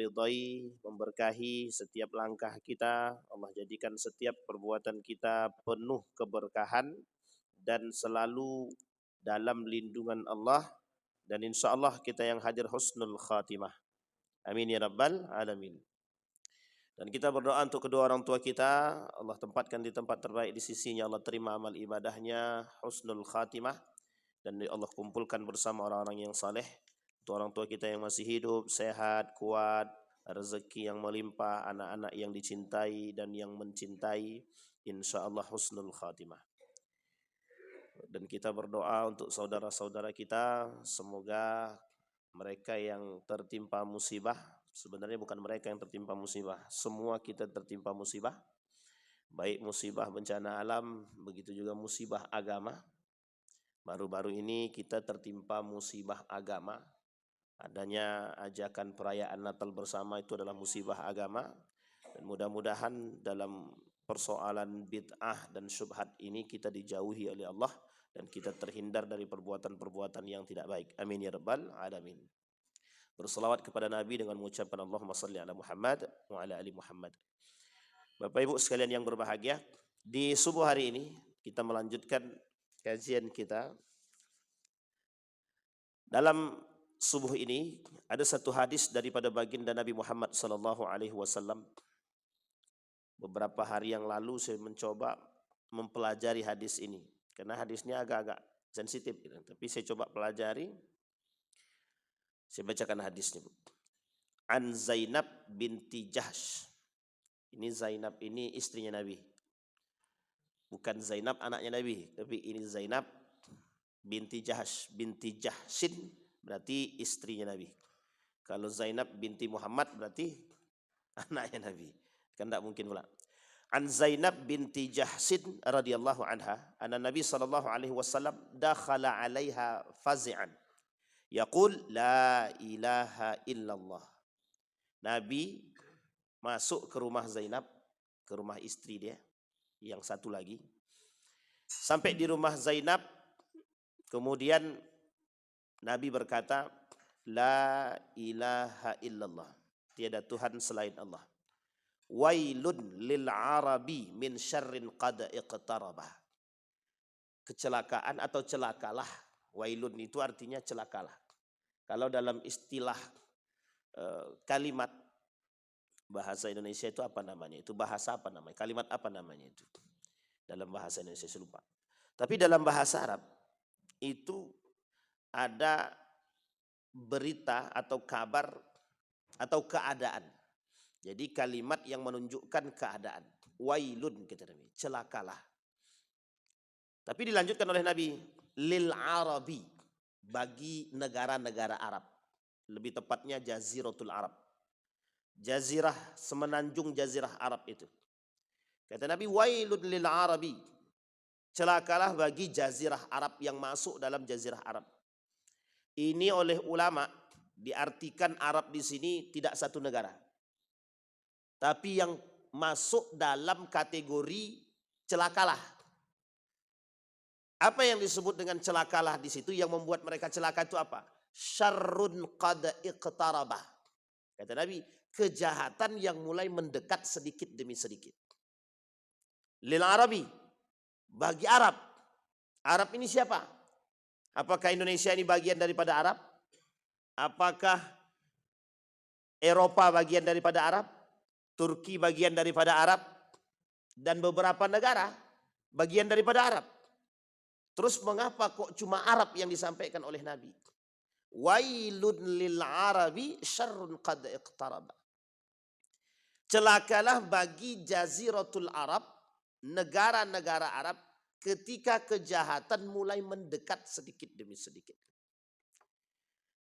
ridai, memberkahi setiap langkah kita. Allah jadikan setiap perbuatan kita penuh keberkahan dan selalu dalam lindungan Allah, dan insya Allah kita yang hadir husnul khatimah. Amin ya rabbal alamin. Dan kita berdoa untuk kedua orang tua kita, Allah tempatkan di tempat terbaik di sisinya, Allah terima amal ibadahnya, husnul khatimah, dan Allah kumpulkan bersama orang-orang yang saleh. Untuk orang tua kita yang masih hidup, sehat, kuat, rezeki yang melimpah, anak-anak yang dicintai dan yang mencintai, insya Allah husnul khatimah. Dan kita berdoa untuk saudara-saudara kita, semoga mereka yang tertimpa musibah, sebenarnya bukan mereka yang tertimpa musibah, semua kita tertimpa musibah, baik musibah bencana alam, begitu juga musibah agama. Baru-baru ini kita tertimpa musibah agama, adanya ajakan perayaan Natal bersama itu adalah musibah agama, dan mudah-mudahan dalam persoalan bid'ah dan syubhat ini kita dijauhi oleh Allah dan kita terhindar dari perbuatan-perbuatan yang tidak baik. Amin ya rabbal alamin. Berselawat kepada Nabi dengan mengucapkan Allahumma salli ala Muhammad wa ala ali Muhammad. Bapak Ibu sekalian yang berbahagia, di subuh hari ini kita melanjutkan kajian kita. Dalam subuh ini ada satu hadis daripada baginda Nabi Muhammad sallallahu alaihi wasallam. Beberapa hari yang lalu saya mencoba mempelajari hadis ini karena hadisnya agak-agak sensitif gitu. Tapi saya coba pelajari. Saya bacakan hadisnya. An Zainab binti Jahsh. Ini Zainab ini istrinya Nabi. Bukan Zainab anaknya Nabi, tapi ini Zainab binti Jahsh. Binti Jahshin berarti istrinya Nabi. Kalau Zainab binti Muhammad berarti anaknya Nabi. Kan tak mungkin pula. An Zainab binti Jahshin radhiyallahu anha, anna Nabi sallallahu alaihi wasallam dakhala 'alaiha fazi'an. Yaqul la ilaha illallah. Nabi masuk ke rumah Zainab, ke rumah istri dia yang satu lagi. Sampai di rumah Zainab, kemudian Nabi berkata, la ilaha illallah. Tiada Tuhan selain Allah. Wailun lil arabi min syarrin qad iqtarabah. Kecelakaan atau celakalah. Wailun itu artinya celakalah. Kalau dalam istilah kalimat bahasa Indonesia itu apa namanya? Itu bahasa apa namanya? Kalimat apa namanya itu? Dalam bahasa Indonesia saya lupa. Tapi dalam bahasa Arab itu ada berita atau kabar atau keadaan. Jadi kalimat yang menunjukkan keadaan. Wailun kita namanya, celakalah. Tapi dilanjutkan oleh Nabi, lil arabi, bagi negara-negara Arab. Lebih tepatnya Jaziratul Arab. Jazirah, semenanjung Jazirah Arab itu. Kata Nabi, wailun lil arabi, celakalah bagi Jazirah Arab yang masuk dalam Jazirah Arab. Ini oleh ulama diartikan Arab di sini tidak satu negara, tapi yang masuk dalam kategori celakalah. Apa yang disebut dengan celakalah di situ, yang membuat mereka celaka itu apa? Syarrun qad iqtarabah. Kata Nabi, kejahatan yang mulai mendekat sedikit demi sedikit. Lil Arabi, bagi Arab. Arab ini siapa? Apakah Indonesia ini bagian daripada Arab? Apakah Eropa bagian daripada Arab? Turki bagian daripada Arab? Dan beberapa negara bagian daripada Arab. Terus mengapa kok cuma Arab yang disampaikan oleh Nabi? Wailun lil arabi syarrun qad iqtaraba. Celakalah bagi Jaziratul Arab, negara-negara Arab, ketika kejahatan mulai mendekat sedikit demi sedikit.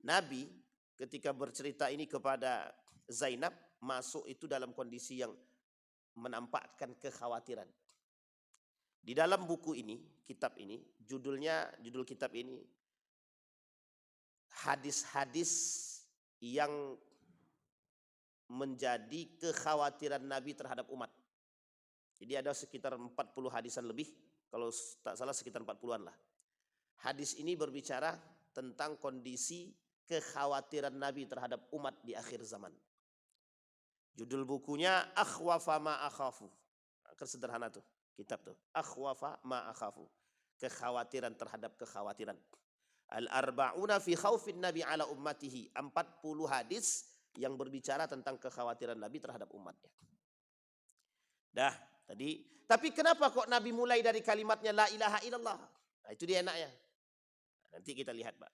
Nabi ketika bercerita ini kepada Zainab, masuk itu dalam kondisi yang menampakkan kekhawatiran. Di dalam buku ini, kitab ini, judul kitab ini, hadis-hadis yang menjadi kekhawatiran Nabi terhadap umat. Jadi ada sekitar 40 hadisan lebih, kalau tak salah sekitar 40-an lah. Hadis ini berbicara tentang kondisi kekhawatiran Nabi terhadap umat di akhir zaman. Judul bukunya Akhwafa ma akhafu. Sederhana tuh, kitab tuh. Akhwafa ma akhafu. Kekhawatiran terhadap kekhawatiran. Al-arba'una fi khaufin Nabi ala ummatihi. 40 hadis yang berbicara tentang kekhawatiran Nabi terhadap umatnya. Dah, tadi. Tapi kenapa kok Nabi mulai dari kalimatnya la ilaha illallah? Nah, itu dia enaknya. Nanti kita lihat, Pak.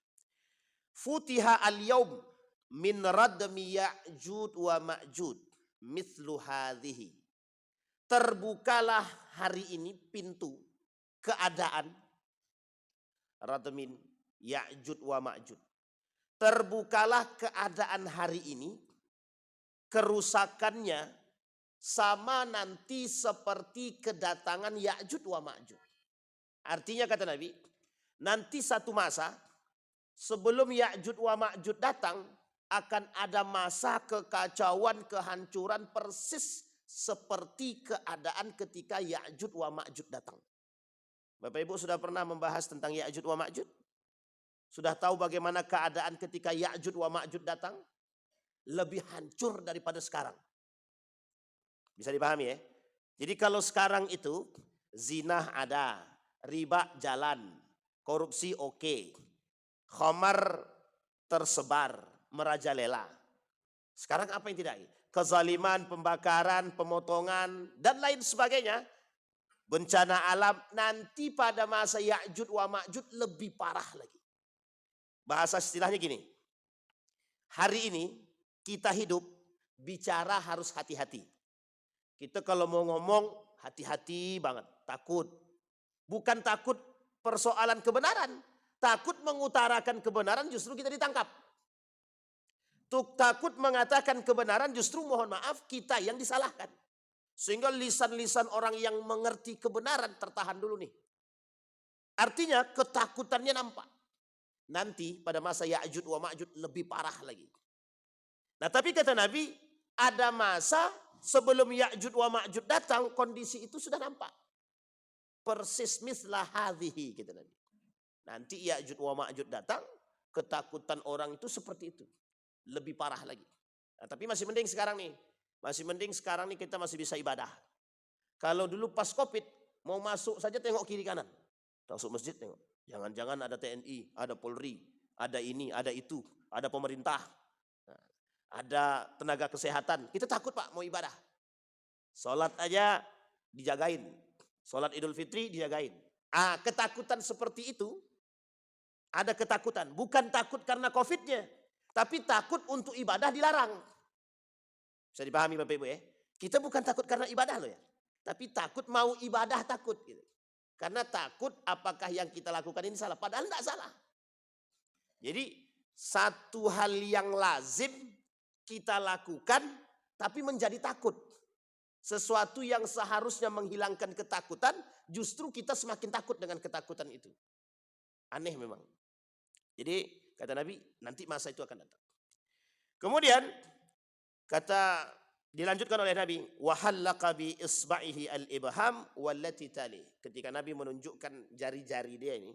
Futiha al-yaum min radmi ya'jud wa ma'jud mithlu hadhihi. Terbukalah hari ini pintu keadaan radmin ya'jud wa ma'jud. Terbukalah keadaan hari ini, kerusakannya sama nanti seperti kedatangan Ya'jud wa Ma'jud. Artinya kata Nabi, nanti satu masa sebelum Ya'jud wa Ma'jud datang akan ada masa kekacauan, kehancuran persis seperti keadaan ketika Ya'jud wa Ma'jud datang. Bapak Ibu sudah pernah membahas tentang Ya'jud wa Ma'jud? Sudah tahu bagaimana keadaan ketika Ya'jud wa Ma'jud datang? Lebih hancur daripada sekarang. Bisa dipahami ya? Jadi kalau sekarang itu zina ada, riba jalan, korupsi oke, khamar tersebar, merajalela. Sekarang apa yang tidak? Kezaliman, pembakaran, pemotongan, dan lain sebagainya. Bencana alam nanti pada masa Ya'jud wa Ma'jud lebih parah lagi. Bahasa istilahnya gini. Hari ini kita hidup bicara harus hati-hati. Kita kalau mau ngomong hati-hati banget, takut. Bukan takut persoalan kebenaran. Takut mengutarakan kebenaran justru kita ditangkap. Takut mengatakan kebenaran justru mohon maaf kita yang disalahkan. Sehingga lisan-lisan orang yang mengerti kebenaran tertahan dulu nih. Artinya ketakutannya nampak. Nanti pada masa Ya'jud wa Ma'jud lebih parah lagi. Nah tapi kata Nabi ada masa sebelum Ya'jud wa Ma'jud datang kondisi itu sudah nampak. Persis mislah hadhihi kata Nabi. Nanti Ya'jud wa Ma'jud datang ketakutan orang itu seperti itu. Lebih parah lagi. Nah, tapi masih mending sekarang nih. Masih mending sekarang nih kita masih bisa ibadah. Kalau dulu pas Covid, mau masuk saja tengok kiri kanan. Masuk masjid tengok. Jangan-jangan ada TNI, ada Polri, ada ini, ada itu, ada pemerintah, ada tenaga kesehatan. Kita takut Pak mau ibadah. Sholat aja dijagain. Sholat Idul Fitri dijagain. Ketakutan seperti itu, ada ketakutan. Bukan takut karena Covid-nya. Tapi takut untuk ibadah dilarang. Bisa dipahami Bapak Ibu ya. Kita bukan takut karena ibadah loh ya. Tapi takut mau ibadah takut. Gitu. Karena takut apakah yang kita lakukan ini salah. Padahal tidak salah. Jadi satu hal yang lazim kita lakukan tapi menjadi takut. Sesuatu yang seharusnya menghilangkan ketakutan justru kita semakin takut dengan ketakutan itu. Aneh memang. Jadi kata Nabi, nanti masa itu akan datang. Kemudian kata dilanjutkan oleh Nabi, wa halaqa bi isba'ihi al-ibham wallati tali. Ketika Nabi menunjukkan jari-jari dia ini,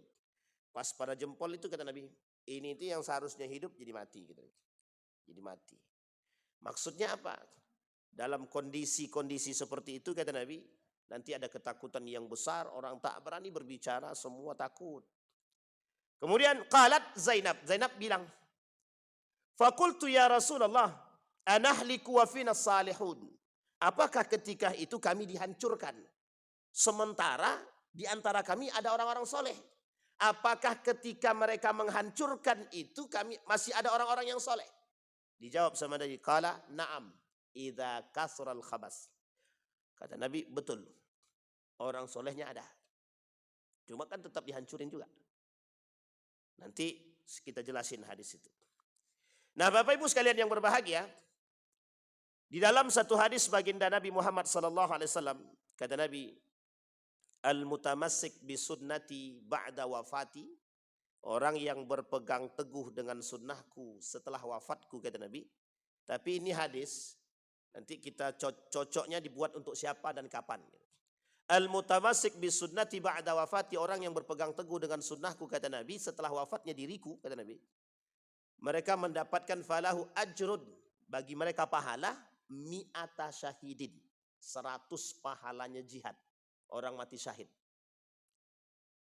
pas pada jempol itu kata Nabi, ini itu yang seharusnya hidup jadi mati gitu. Jadi mati. Maksudnya apa? Dalam kondisi-kondisi seperti itu kata Nabi, nanti ada ketakutan yang besar, orang tak berani berbicara, semua takut. Kemudian qalat Zainab bilang, "Faqultu ya Rasulullah, anahliku wa fina salihun." Apakah ketika itu kami dihancurkan? Sementara di antara kami ada orang-orang soleh. Apakah ketika mereka menghancurkan itu kami masih ada orang-orang yang soleh? Dijawab sama Nabi, qala na'am idza kasral khabas. Kata Nabi, betul. Orang solehnya ada. Cuma kan tetap dihancurin juga. Nanti kita jelasin hadis itu. Nah Bapak Ibu sekalian yang berbahagia, di dalam satu hadis baginda Nabi Muhammad SAW, kata Nabi, al-mutamassik bi sunnati ba'da wafati, orang yang berpegang teguh dengan sunnahku setelah wafatku, kata Nabi. Tapi ini hadis, nanti kita cocoknya dibuat untuk siapa dan kapan. Al-mutamassik bi sunnati ba'da wafati, orang yang berpegang teguh dengan sunnahku, kata Nabi, setelah wafatnya diriku, kata Nabi. Mereka mendapatkan falahu ajrun, bagi mereka pahala, mi'ata syahidin. 100 pahalanya jihad. Orang mati syahid.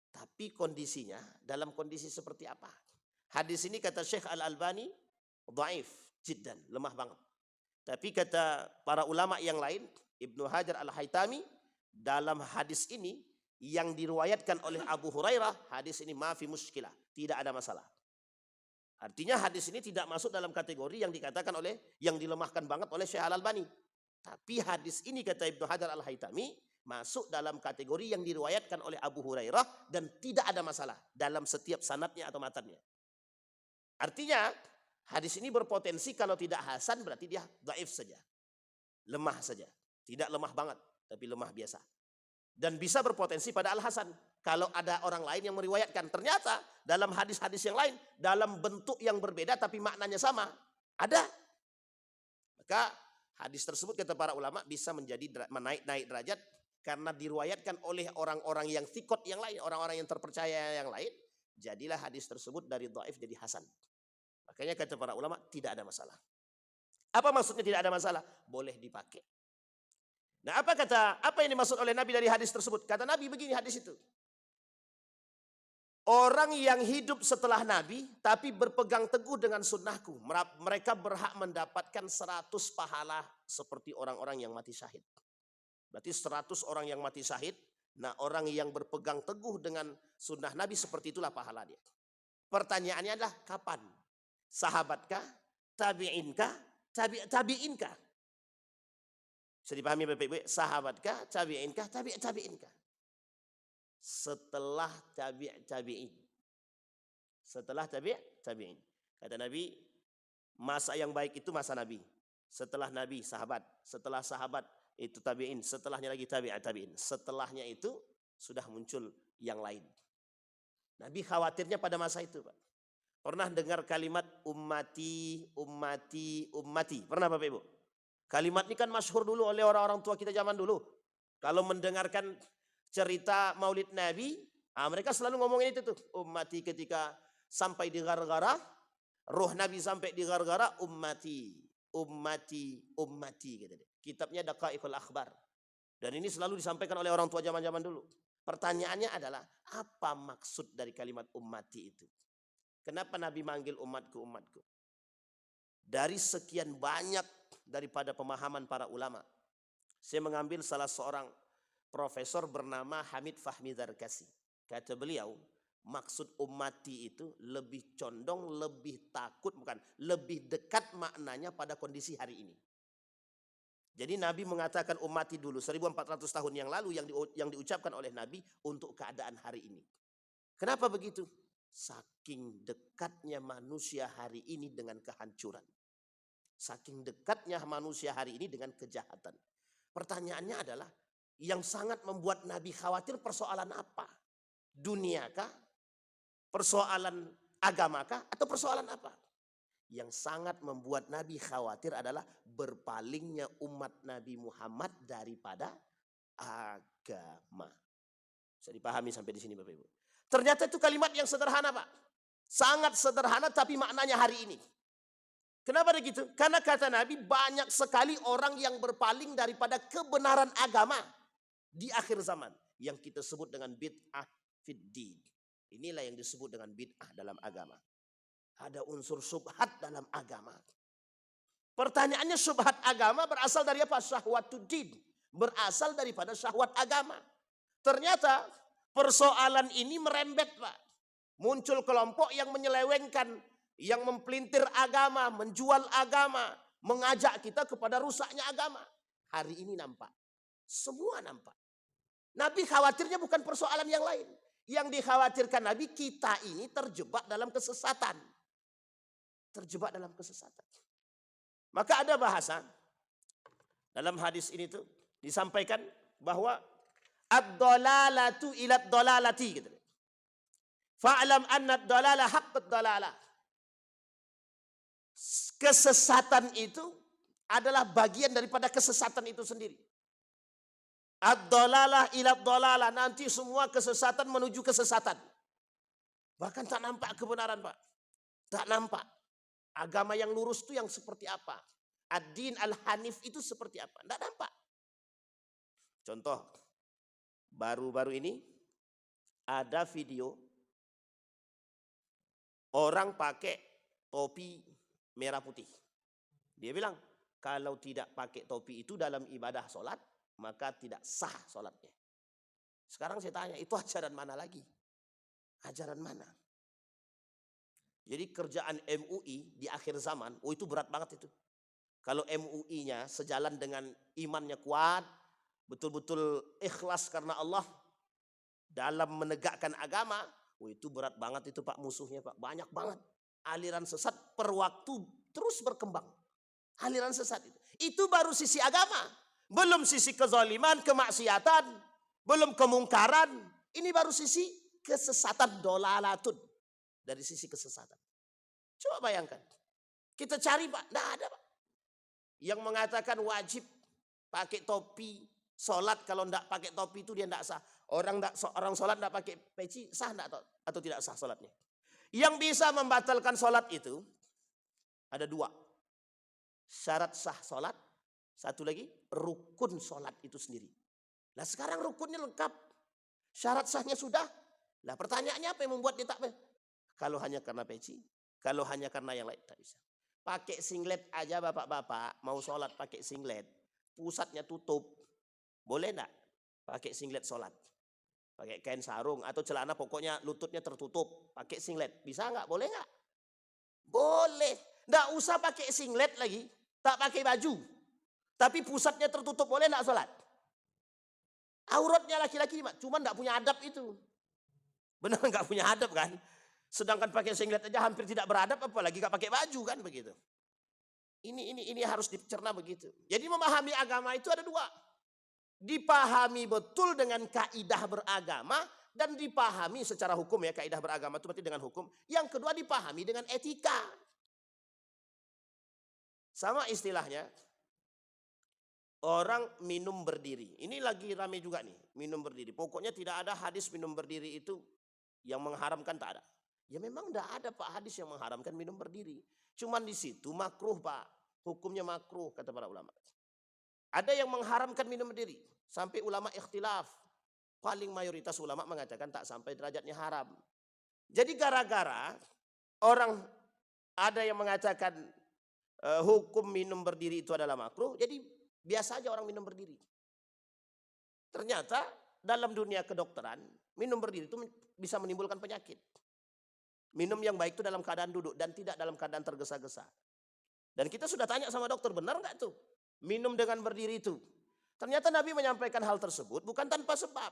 Tapi kondisinya dalam kondisi seperti apa? Hadis ini kata Syekh Al-Albani dhaif jiddan, lemah banget. Tapi kata para ulama yang lain, Ibnu Hajar Al-Haytami, dalam hadis ini yang diriwayatkan oleh Abu Hurairah, hadis ini ma fi muskilah, tidak ada masalah. Artinya hadis ini tidak masuk dalam kategori yang dikatakan oleh, yang dilemahkan banget oleh Syekh Al-Albani. Tapi hadis ini kata Ibnu Hajar Al-Haytami masuk dalam kategori yang diriwayatkan oleh Abu Hurairah dan tidak ada masalah dalam setiap sanadnya atau matanya. Artinya hadis ini berpotensi kalau tidak hasan berarti dia dhaif saja. Lemah saja. Tidak lemah banget, tapi lemah biasa. Dan bisa berpotensi pada al-hasan. Kalau ada orang lain yang meriwayatkan, ternyata dalam hadis-hadis yang lain, dalam bentuk yang berbeda tapi maknanya sama, ada. Maka hadis tersebut kata para ulama bisa menjadi naik derajat karena diriwayatkan oleh orang-orang yang thiqat yang lain, orang-orang yang terpercaya yang lain, jadilah hadis tersebut dari dhaif jadi hasan. Makanya kata para ulama tidak ada masalah. Apa maksudnya tidak ada masalah? Boleh dipakai. Nah, apa yang dimaksud oleh Nabi dari hadis tersebut? Kata Nabi begini hadis itu. Orang yang hidup setelah Nabi tapi berpegang teguh dengan sunnahku, mereka berhak mendapatkan 100 pahala seperti orang-orang yang mati syahid. Berarti 100 orang yang mati syahid, nah orang yang berpegang teguh dengan sunnah Nabi seperti itulah pahala dia. Pertanyaannya adalah kapan? Sahabatkah? Tabi'inkah? Tabi'inkah? Bisa dipahami Bapak Ibu? Sahabatkah? Tabi'inkah? Tabi'inkah? Setelah tabi'in. Setelah tabi'in. Kata Nabi, masa yang baik itu masa Nabi. Setelah Nabi, sahabat. Setelah sahabat, itu tabi'in. Setelahnya lagi tabi'in. Setelahnya itu sudah muncul yang lain. Nabi khawatirnya pada masa itu, Pak. Pernah dengar kalimat ummati, ummati, ummati? Pernah Bapak Ibu? Kalimat ini kan masyhur dulu oleh orang-orang tua kita zaman dulu. Kalau mendengarkan cerita Maulid Nabi, mereka selalu ngomongin itu tuh. Ummati ketika sampai di gara-gara, roh Nabi sampai di gara-gara, ummati, ummati, ummati. Gitu. Kitabnya Daqaiqul Akhbar. Dan ini selalu disampaikan oleh orang tua zaman-zaman dulu. Pertanyaannya adalah, apa maksud dari kalimat ummati itu? Kenapa Nabi manggil umatku, umatku? Dari sekian banyak daripada pemahaman para ulama, saya mengambil salah seorang profesor bernama Hamid Fahmi Dzarkasi. Kata beliau, maksud ummati itu lebih condong, lebih takut, bukan, lebih dekat maknanya pada kondisi hari ini. Jadi Nabi mengatakan ummati dulu 1400 tahun yang lalu yang diucapkan oleh Nabi untuk keadaan hari ini. Kenapa begitu? Saking dekatnya manusia hari ini dengan kehancuran. Saking dekatnya manusia hari ini dengan kejahatan. Pertanyaannya adalah, yang sangat membuat Nabi khawatir persoalan apa? Duniakah? Persoalan agamakah? Atau persoalan apa? Yang sangat membuat Nabi khawatir adalah berpalingnya umat Nabi Muhammad daripada agama. Bisa dipahami sampai di sini Bapak Ibu. Ternyata itu kalimat yang sederhana Pak. Sangat sederhana tapi maknanya hari ini. Kenapa begitu? Karena kata Nabi banyak sekali orang yang berpaling daripada kebenaran agama di akhir zaman. Yang kita sebut dengan bid'ah fiddin. Inilah yang disebut dengan bid'ah dalam agama. Ada unsur syubhat dalam agama. Pertanyaannya syubhat agama berasal dari apa? Syahwatuddin. Berasal daripada syahwat agama. Ternyata persoalan ini merembet Pak. Muncul kelompok yang menyelewengkan, yang mempelintir agama, menjual agama, mengajak kita kepada rusaknya agama. Hari ini nampak. Semua nampak. Nabi khawatirnya bukan persoalan yang lain. Yang dikhawatirkan Nabi, kita ini terjebak dalam kesesatan. Terjebak dalam kesesatan. Maka ada bahasa dalam hadis ini tuh disampaikan bahwa ad-dalalatu ila ad-dalalati gitu. Fa'lam anna ad-dalala haqqud dalalah. Kesesatan itu adalah bagian daripada kesesatan itu sendiri. Ad-dalalah ila ad-dalalah, nanti semua kesesatan menuju kesesatan. Bahkan tak nampak kebenaran Pak. Tak nampak. Agama yang lurus itu yang seperti apa? ad-din al-hanif itu seperti apa? Tidak nampak. Contoh, baru-baru ini ada video orang pakai topi merah putih. Dia bilang, kalau tidak pakai topi itu dalam ibadah sholat, maka tidak sah sholatnya. Sekarang saya tanya, itu ajaran mana lagi? Ajaran mana? Jadi kerjaan MUI di akhir zaman, oh itu berat banget itu. Kalau MUI-nya sejalan dengan imannya kuat, betul-betul ikhlas karena Allah dalam menegakkan agama, oh itu berat banget itu Pak musuhnya Pak. Banyak banget. Aliran sesat per waktu terus berkembang. Aliran sesat itu. Itu baru sisi agama. Belum sisi kezaliman, kemaksiatan, belum kemungkaran. Ini baru sisi kesesatan, dolalatun. Dari sisi kesesatan. Coba bayangkan. Kita cari Pak, tidak ada Pak. Yang mengatakan wajib pakai topi, sholat kalau tidak pakai topi itu dia tidak sah. Orang sholat tidak pakai peci, sah tidak atau tidak sah sholatnya. Yang bisa membatalkan sholat itu ada dua. Syarat sah sholat, satu lagi rukun sholat itu sendiri. Nah sekarang rukunnya lengkap, syarat sahnya sudah. Nah pertanyaannya apa yang membuat dia tak? Kalau hanya karena peci, kalau hanya karena yang lain tak bisa. Pakai singlet aja bapak-bapak, mau sholat pakai singlet, pusatnya tutup, boleh enggak pakai singlet sholat? Pakai kain sarung atau celana pokoknya lututnya tertutup, pakai singlet, bisa enggak? Boleh enggak? Boleh, enggak usah pakai singlet lagi, tak pakai baju, tapi pusatnya tertutup, boleh enggak sholat? Auratnya laki-laki, cuma enggak punya adab itu. Benar enggak punya adab kan? Sedangkan pakai singlet aja hampir tidak beradab, apalagi enggak pakai baju kan begitu. Ini harus dicerna begitu. Jadi memahami agama itu ada dua. Dipahami betul dengan kaidah beragama dan dipahami secara hukum ya, kaidah beragama itu berarti dengan hukum. Yang kedua dipahami dengan etika. Sama istilahnya orang minum berdiri. Ini lagi rame juga nih, minum berdiri. Pokoknya tidak ada hadis minum berdiri itu yang mengharamkan, tak ada. Ya memang tidak ada Pak hadis yang mengharamkan minum berdiri. Cuman di situ makruh Pak, hukumnya makruh kata para ulama. Ada yang mengharamkan minum berdiri, sampai ulama ikhtilaf. Paling mayoritas ulama mengatakan tak sampai derajatnya haram. Jadi gara-gara orang ada yang mengatakan hukum minum berdiri itu adalah makruh, jadi biasa aja orang minum berdiri. Ternyata dalam dunia kedokteran, minum berdiri itu bisa menimbulkan penyakit. Minum yang baik itu dalam keadaan duduk dan tidak dalam keadaan tergesa-gesa. Dan kita sudah tanya sama dokter, benar nggak tuh minum dengan berdiri itu? Ternyata Nabi menyampaikan hal tersebut bukan tanpa sebab.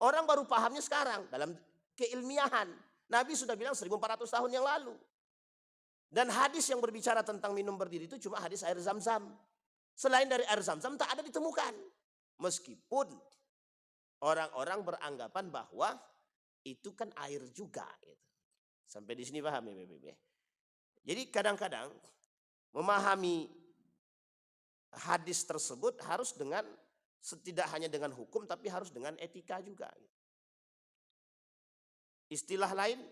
Orang baru pahamnya sekarang dalam keilmiahan. Nabi sudah bilang 1400 tahun yang lalu. Dan hadis yang berbicara tentang minum berdiri itu cuma hadis air zam-zam. Selain dari air zam-zam tak ada ditemukan. Meskipun orang-orang beranggapan bahwa itu kan air juga. Sampai di sini paham ya BBB. Jadi kadang-kadang memahami hadis tersebut harus dengan tidak hanya dengan hukum tapi harus dengan etika juga. Istilah lain,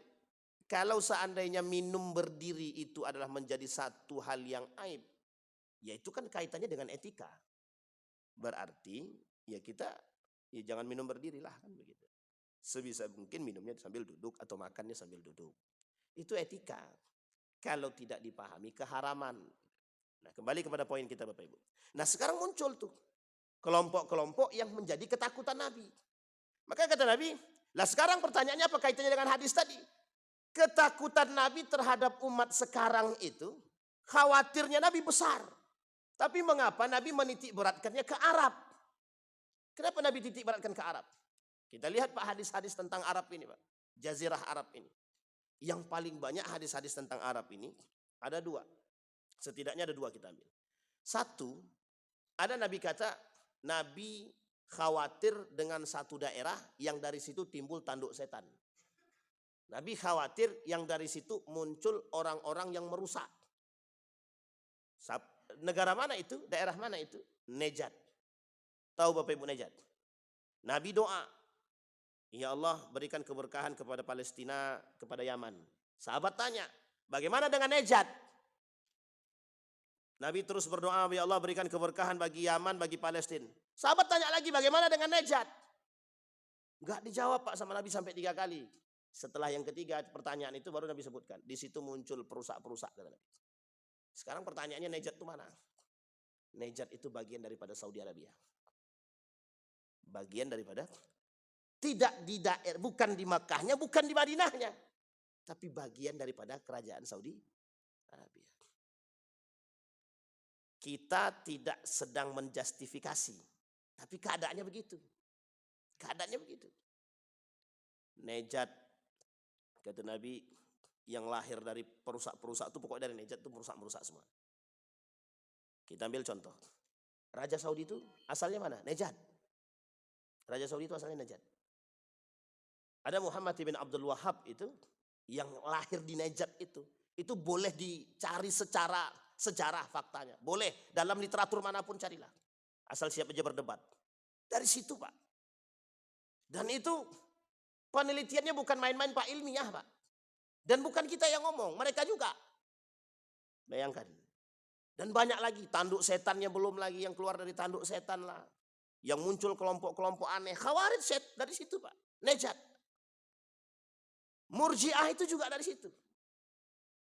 kalau seandainya minum berdiri itu adalah menjadi satu hal yang aib, ya itu kan kaitannya dengan etika. Berarti ya kita ya jangan minum berdiri lah kan begitu. Sebisa mungkin minumnya sambil duduk atau makannya sambil duduk. Itu etika. Kalau tidak dipahami keharaman. Nah, kembali kepada poin kita Bapak Ibu. Nah, sekarang muncul tuh kelompok-kelompok yang menjadi ketakutan Nabi. Maka kata Nabi, lah sekarang pertanyaannya apa kaitannya dengan hadis tadi? Ketakutan Nabi terhadap umat sekarang itu, khawatirnya Nabi besar. Tapi mengapa Nabi menitik beratkannya ke Arab? Kenapa Nabi titik beratkan ke Arab? Kita lihat Pak hadis-hadis tentang Arab ini Pak. Jazirah Arab ini. Yang paling banyak hadis-hadis tentang Arab ini ada dua. Setidaknya ada dua kita ambil. Satu, ada Nabi kata, Nabi khawatir dengan satu daerah yang dari situ timbul tanduk setan. Nabi khawatir yang dari situ muncul orang-orang yang merusak. Negara mana itu? Daerah mana itu? Nejat. Tahu Bapak Ibu Nejat? Nabi doa, ya Allah berikan keberkahan kepada Palestina, kepada Yaman. Sahabat tanya, bagaimana dengan Nejat? Nabi terus berdoa, ya Allah berikan keberkahan bagi Yaman, bagi Palestina. Sahabat tanya lagi, bagaimana dengan Najd? Enggak dijawab Pak sama Nabi sampai 3 kali. Setelah yang ketiga pertanyaan itu baru Nabi sebutkan. Di situ muncul perusak-perusak kata Nabi. Sekarang pertanyaannya Najd itu mana? Najd itu bagian daripada Saudi Arabia. Bagian daripada, tidak di daerah, bukan di Makkahnya, bukan di Madinahnya, tapi bagian daripada kerajaan Saudi Arabia. Kita tidak sedang menjustifikasi, tapi keadaannya begitu. Keadaannya begitu. Najd, kata Nabi, yang lahir dari perusak-perusak itu, pokoknya dari Najd itu merusak-merusak semua. Kita ambil contoh. Raja Saudi itu asalnya mana? Najd. Raja Saudi itu asalnya Najd. Ada Muhammad bin Abdul Wahab itu, yang lahir di Najd itu boleh dicari secara sejarah faktanya. Boleh, dalam literatur manapun carilah. Asal siap aja berdebat. Dari situ Pak. Dan itu penelitiannya bukan main-main Pak, ilmiah Pak. Dan bukan kita yang ngomong, mereka juga. Bayangkan. Dan banyak lagi, tanduk setannya belum lagi, yang keluar dari tanduk setan lah. Yang muncul kelompok-kelompok aneh. Khawarij dari situ Pak. Najd. Murji'ah itu juga dari situ.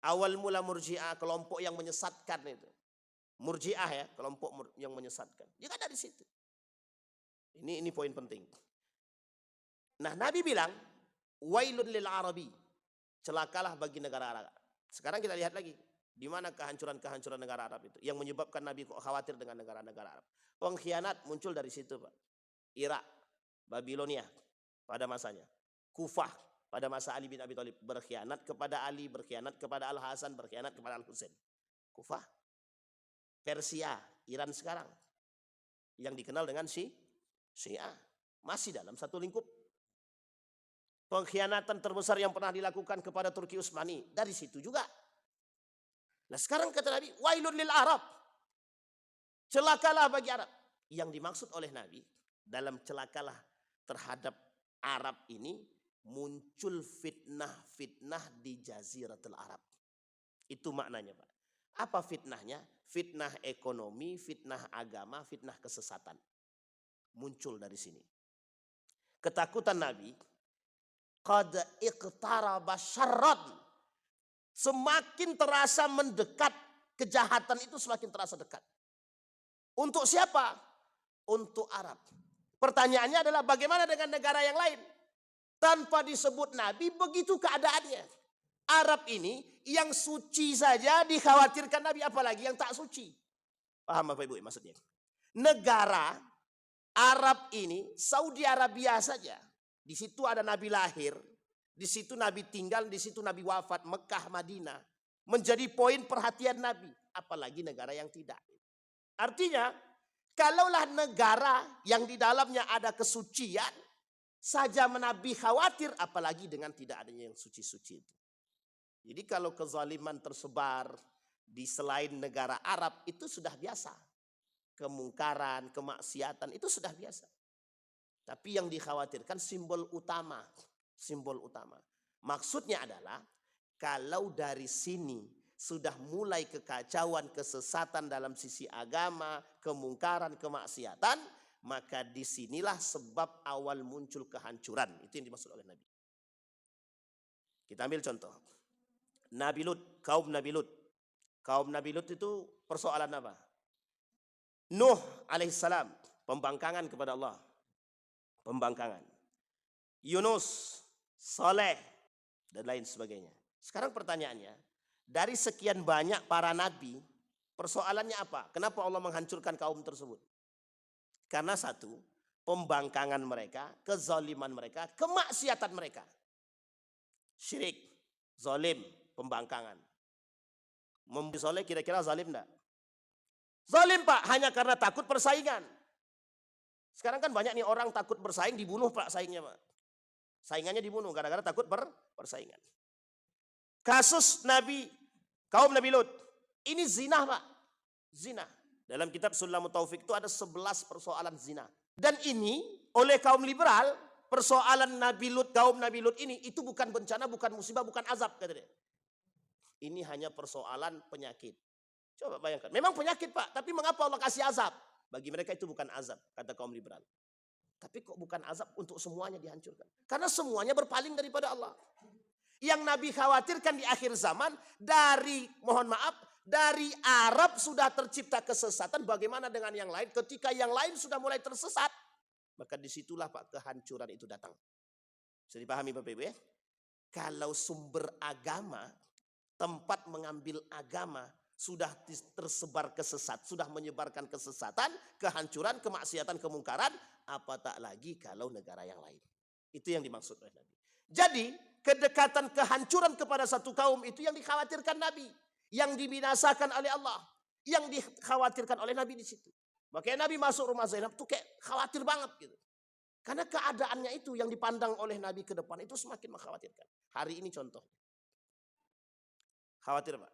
Awal mula Murji'ah, kelompok yang menyesatkan itu. Murji'ah ya, kelompok yang menyesatkan. Juga dari situ. Ini poin penting. Nah Nabi bilang, wailun lil arabi. Celakalah bagi negara Arab. Sekarang kita lihat lagi. Di mana kehancuran-kehancuran negara Arab itu. Yang menyebabkan Nabi kok khawatir dengan negara-negara Arab. Pengkhianat muncul dari situ Pak. Irak, Babilonia pada masanya. Kufah pada masa Ali bin Abi Thalib. Berkhianat kepada Ali, berkhianat kepada Al-Hasan, berkhianat kepada Al-Husain. Kufah. Persia, Iran sekarang. Yang dikenal dengan Syiah. Masih dalam satu lingkup. Pengkhianatan terbesar yang pernah dilakukan kepada Turki Utsmani. Dari situ juga. Nah sekarang kata Nabi, wailun lil Arab. Celakalah bagi Arab. Yang dimaksud oleh Nabi, dalam celakalah terhadap Arab ini, muncul fitnah-fitnah di Jaziratul Arab. Itu maknanya Pak. Apa fitnahnya? Fitnah ekonomi, fitnah agama, fitnah kesesatan. Muncul dari sini. Ketakutan Nabi, qad iqtaraba syarran. Semakin terasa mendekat, kejahatan itu semakin terasa dekat. Untuk siapa? Untuk Arab. Pertanyaannya adalah bagaimana dengan negara yang lain? Tanpa disebut Nabi, begitu keadaannya. Arab ini yang suci saja dikhawatirkan Nabi, apalagi yang tak suci. Paham Bapak Ibu maksudnya? Negara Arab ini, Saudi Arabia saja. Di situ ada Nabi lahir. Di situ Nabi tinggal, di situ Nabi wafat, Mekah, Madinah. Menjadi poin perhatian Nabi. Apalagi negara yang tidak. Artinya, kalaulah negara yang di dalamnya ada kesucian, saja Nabi khawatir, apalagi dengan tidak adanya yang suci-suci itu. Jadi kalau kezaliman tersebar di selain negara Arab, itu sudah biasa. Kemungkaran, kemaksiatan, itu sudah biasa. Tapi yang dikhawatirkan simbol utama. Simbol utama. Maksudnya adalah kalau dari sini sudah mulai kekacauan, kesesatan dalam sisi agama, kemungkaran, kemaksiatan, maka disinilah sebab awal muncul kehancuran. Itu yang dimaksud oleh Nabi. Kita ambil contoh. Nabi Lut, kaum Nabi Lut. Kaum Nabi Lut itu persoalan apa? Nuh alaihissalam, pembangkangan kepada Allah. Pembangkangan. Yunus, Saleh, dan lain sebagainya. Sekarang pertanyaannya, dari sekian banyak para nabi, persoalannya apa? Kenapa Allah menghancurkan kaum tersebut? Karena satu, pembangkangan mereka, kezaliman mereka, kemaksiatan mereka. Syirik, zalim, pembangkangan. Membunuh soleh kira-kira zalim enggak? Zalim Pak, hanya karena takut persaingan. Sekarang kan banyak nih orang takut bersaing, dibunuh Pak saingnya Pak. Saingannya dibunuh gara-gara takut persaingan. Kasus Nabi, kaum Nabi Lut. Ini zina Pak. Zina. Dalam kitab Sulamut Taufik itu ada 11 persoalan zina. Dan ini oleh kaum liberal, persoalan Nabi Lut, kaum Nabi Lut ini, itu bukan bencana, bukan musibah, bukan azab. Kata dia. Ini hanya persoalan penyakit. Coba bayangkan. Memang penyakit Pak, tapi mengapa Allah kasih azab? Bagi mereka itu bukan azab, kata kaum liberal. Tapi kok bukan azab untuk semuanya dihancurkan? Karena semuanya berpaling daripada Allah. Yang Nabi khawatirkan di akhir zaman, dari, mohon maaf, dari Arab sudah tercipta kesesatan, bagaimana dengan yang lain? Ketika yang lain sudah mulai tersesat, maka disitulah Pak kehancuran itu datang. Bisa dipahami Bapak Ibu ya? Kalau sumber agama, tempat mengambil agama, sudah tersebar sudah menyebarkan kesesatan, kehancuran, kemaksiatan, kemungkaran, apa tak lagi kalau negara yang lain. Itu yang dimaksud oleh Nabi. Jadi, kedekatan kehancuran kepada satu kaum itu yang dikhawatirkan Nabi, yang dibinasakan oleh Allah, yang dikhawatirkan oleh Nabi di situ. Makanya Nabi masuk rumah Zainab tuh kayak khawatir banget gitu. Karena keadaannya itu yang dipandang oleh Nabi ke depan itu semakin mengkhawatirkan. Hari ini contoh. Khawatir Pak.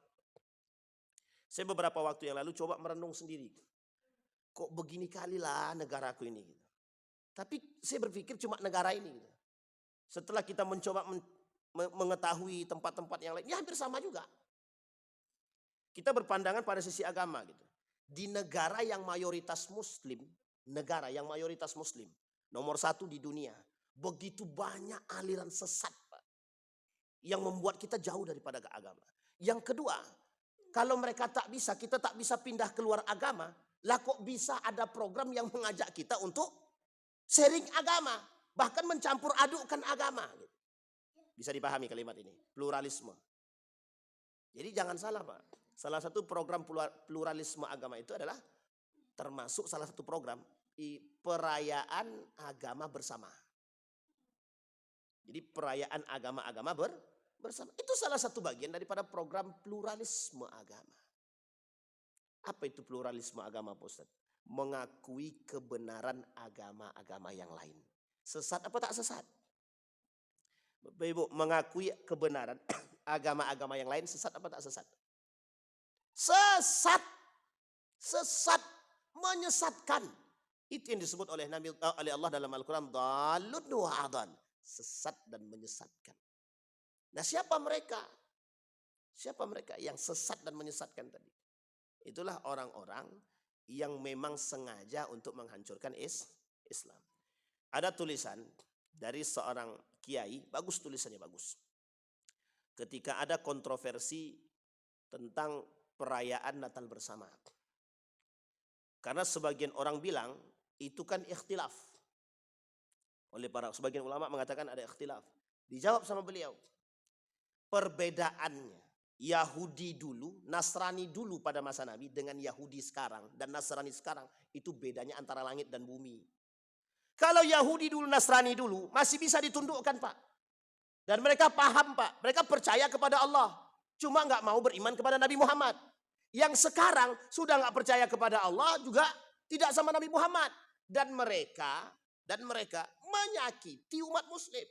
Saya beberapa waktu yang lalu coba merenung sendiri. Kok begini kalilah negaraku ini. Tapi saya berpikir cuma negara ini. Setelah kita mencoba mengetahui tempat-tempat yang lain, ya hampir sama juga. Kita berpandangan pada sisi agama gitu. Di negara yang mayoritas Muslim, nomor 1 di dunia, begitu banyak aliran sesat Pak, yang membuat kita jauh daripada agama. Yang kedua, kalau mereka tak bisa, kita tak bisa pindah keluar agama, lah kok bisa ada program yang mengajak kita untuk sharing agama, bahkan mencampur adukkan agama. Bisa dipahami kalimat ini, pluralisme. Jadi jangan salah Pak, salah satu program pluralisme agama itu adalah termasuk salah satu program perayaan agama bersama. Jadi perayaan agama-agama bersama. Itu salah satu bagian daripada program pluralisme agama. Apa itu pluralisme agama Pak Ustaz? Mengakui kebenaran agama-agama yang lain. Sesat apa tak sesat? Bapak Ibu, mengakui kebenaran agama-agama yang lain sesat apa tak sesat? Sesat. Sesat, menyesatkan. Itu yang disebut oleh Allah dalam Al-Quran, dhalun wa adhan. Sesat dan menyesatkan. Nah siapa mereka? Siapa mereka yang sesat dan menyesatkan tadi? Itulah orang-orang yang memang sengaja untuk menghancurkan Islam. Ada tulisan dari seorang kiai, bagus tulisannya, bagus. Ketika ada kontroversi tentang perayaan Natal bersama. Karena sebagian orang bilang itu kan ikhtilaf. Sebagian ulama mengatakan ada ikhtilaf. Dijawab sama beliau, perbedaannya Yahudi dulu, Nasrani dulu pada masa Nabi dengan Yahudi sekarang dan Nasrani sekarang itu bedanya antara langit dan bumi. Kalau Yahudi dulu, Nasrani dulu masih bisa ditundukkan Pak. Dan mereka paham Pak, mereka percaya kepada Allah. Cuma nggak mau beriman kepada Nabi Muhammad. Yang sekarang sudah nggak percaya kepada Allah juga tidak sama Nabi Muhammad. Dan mereka menyakiti umat Muslim,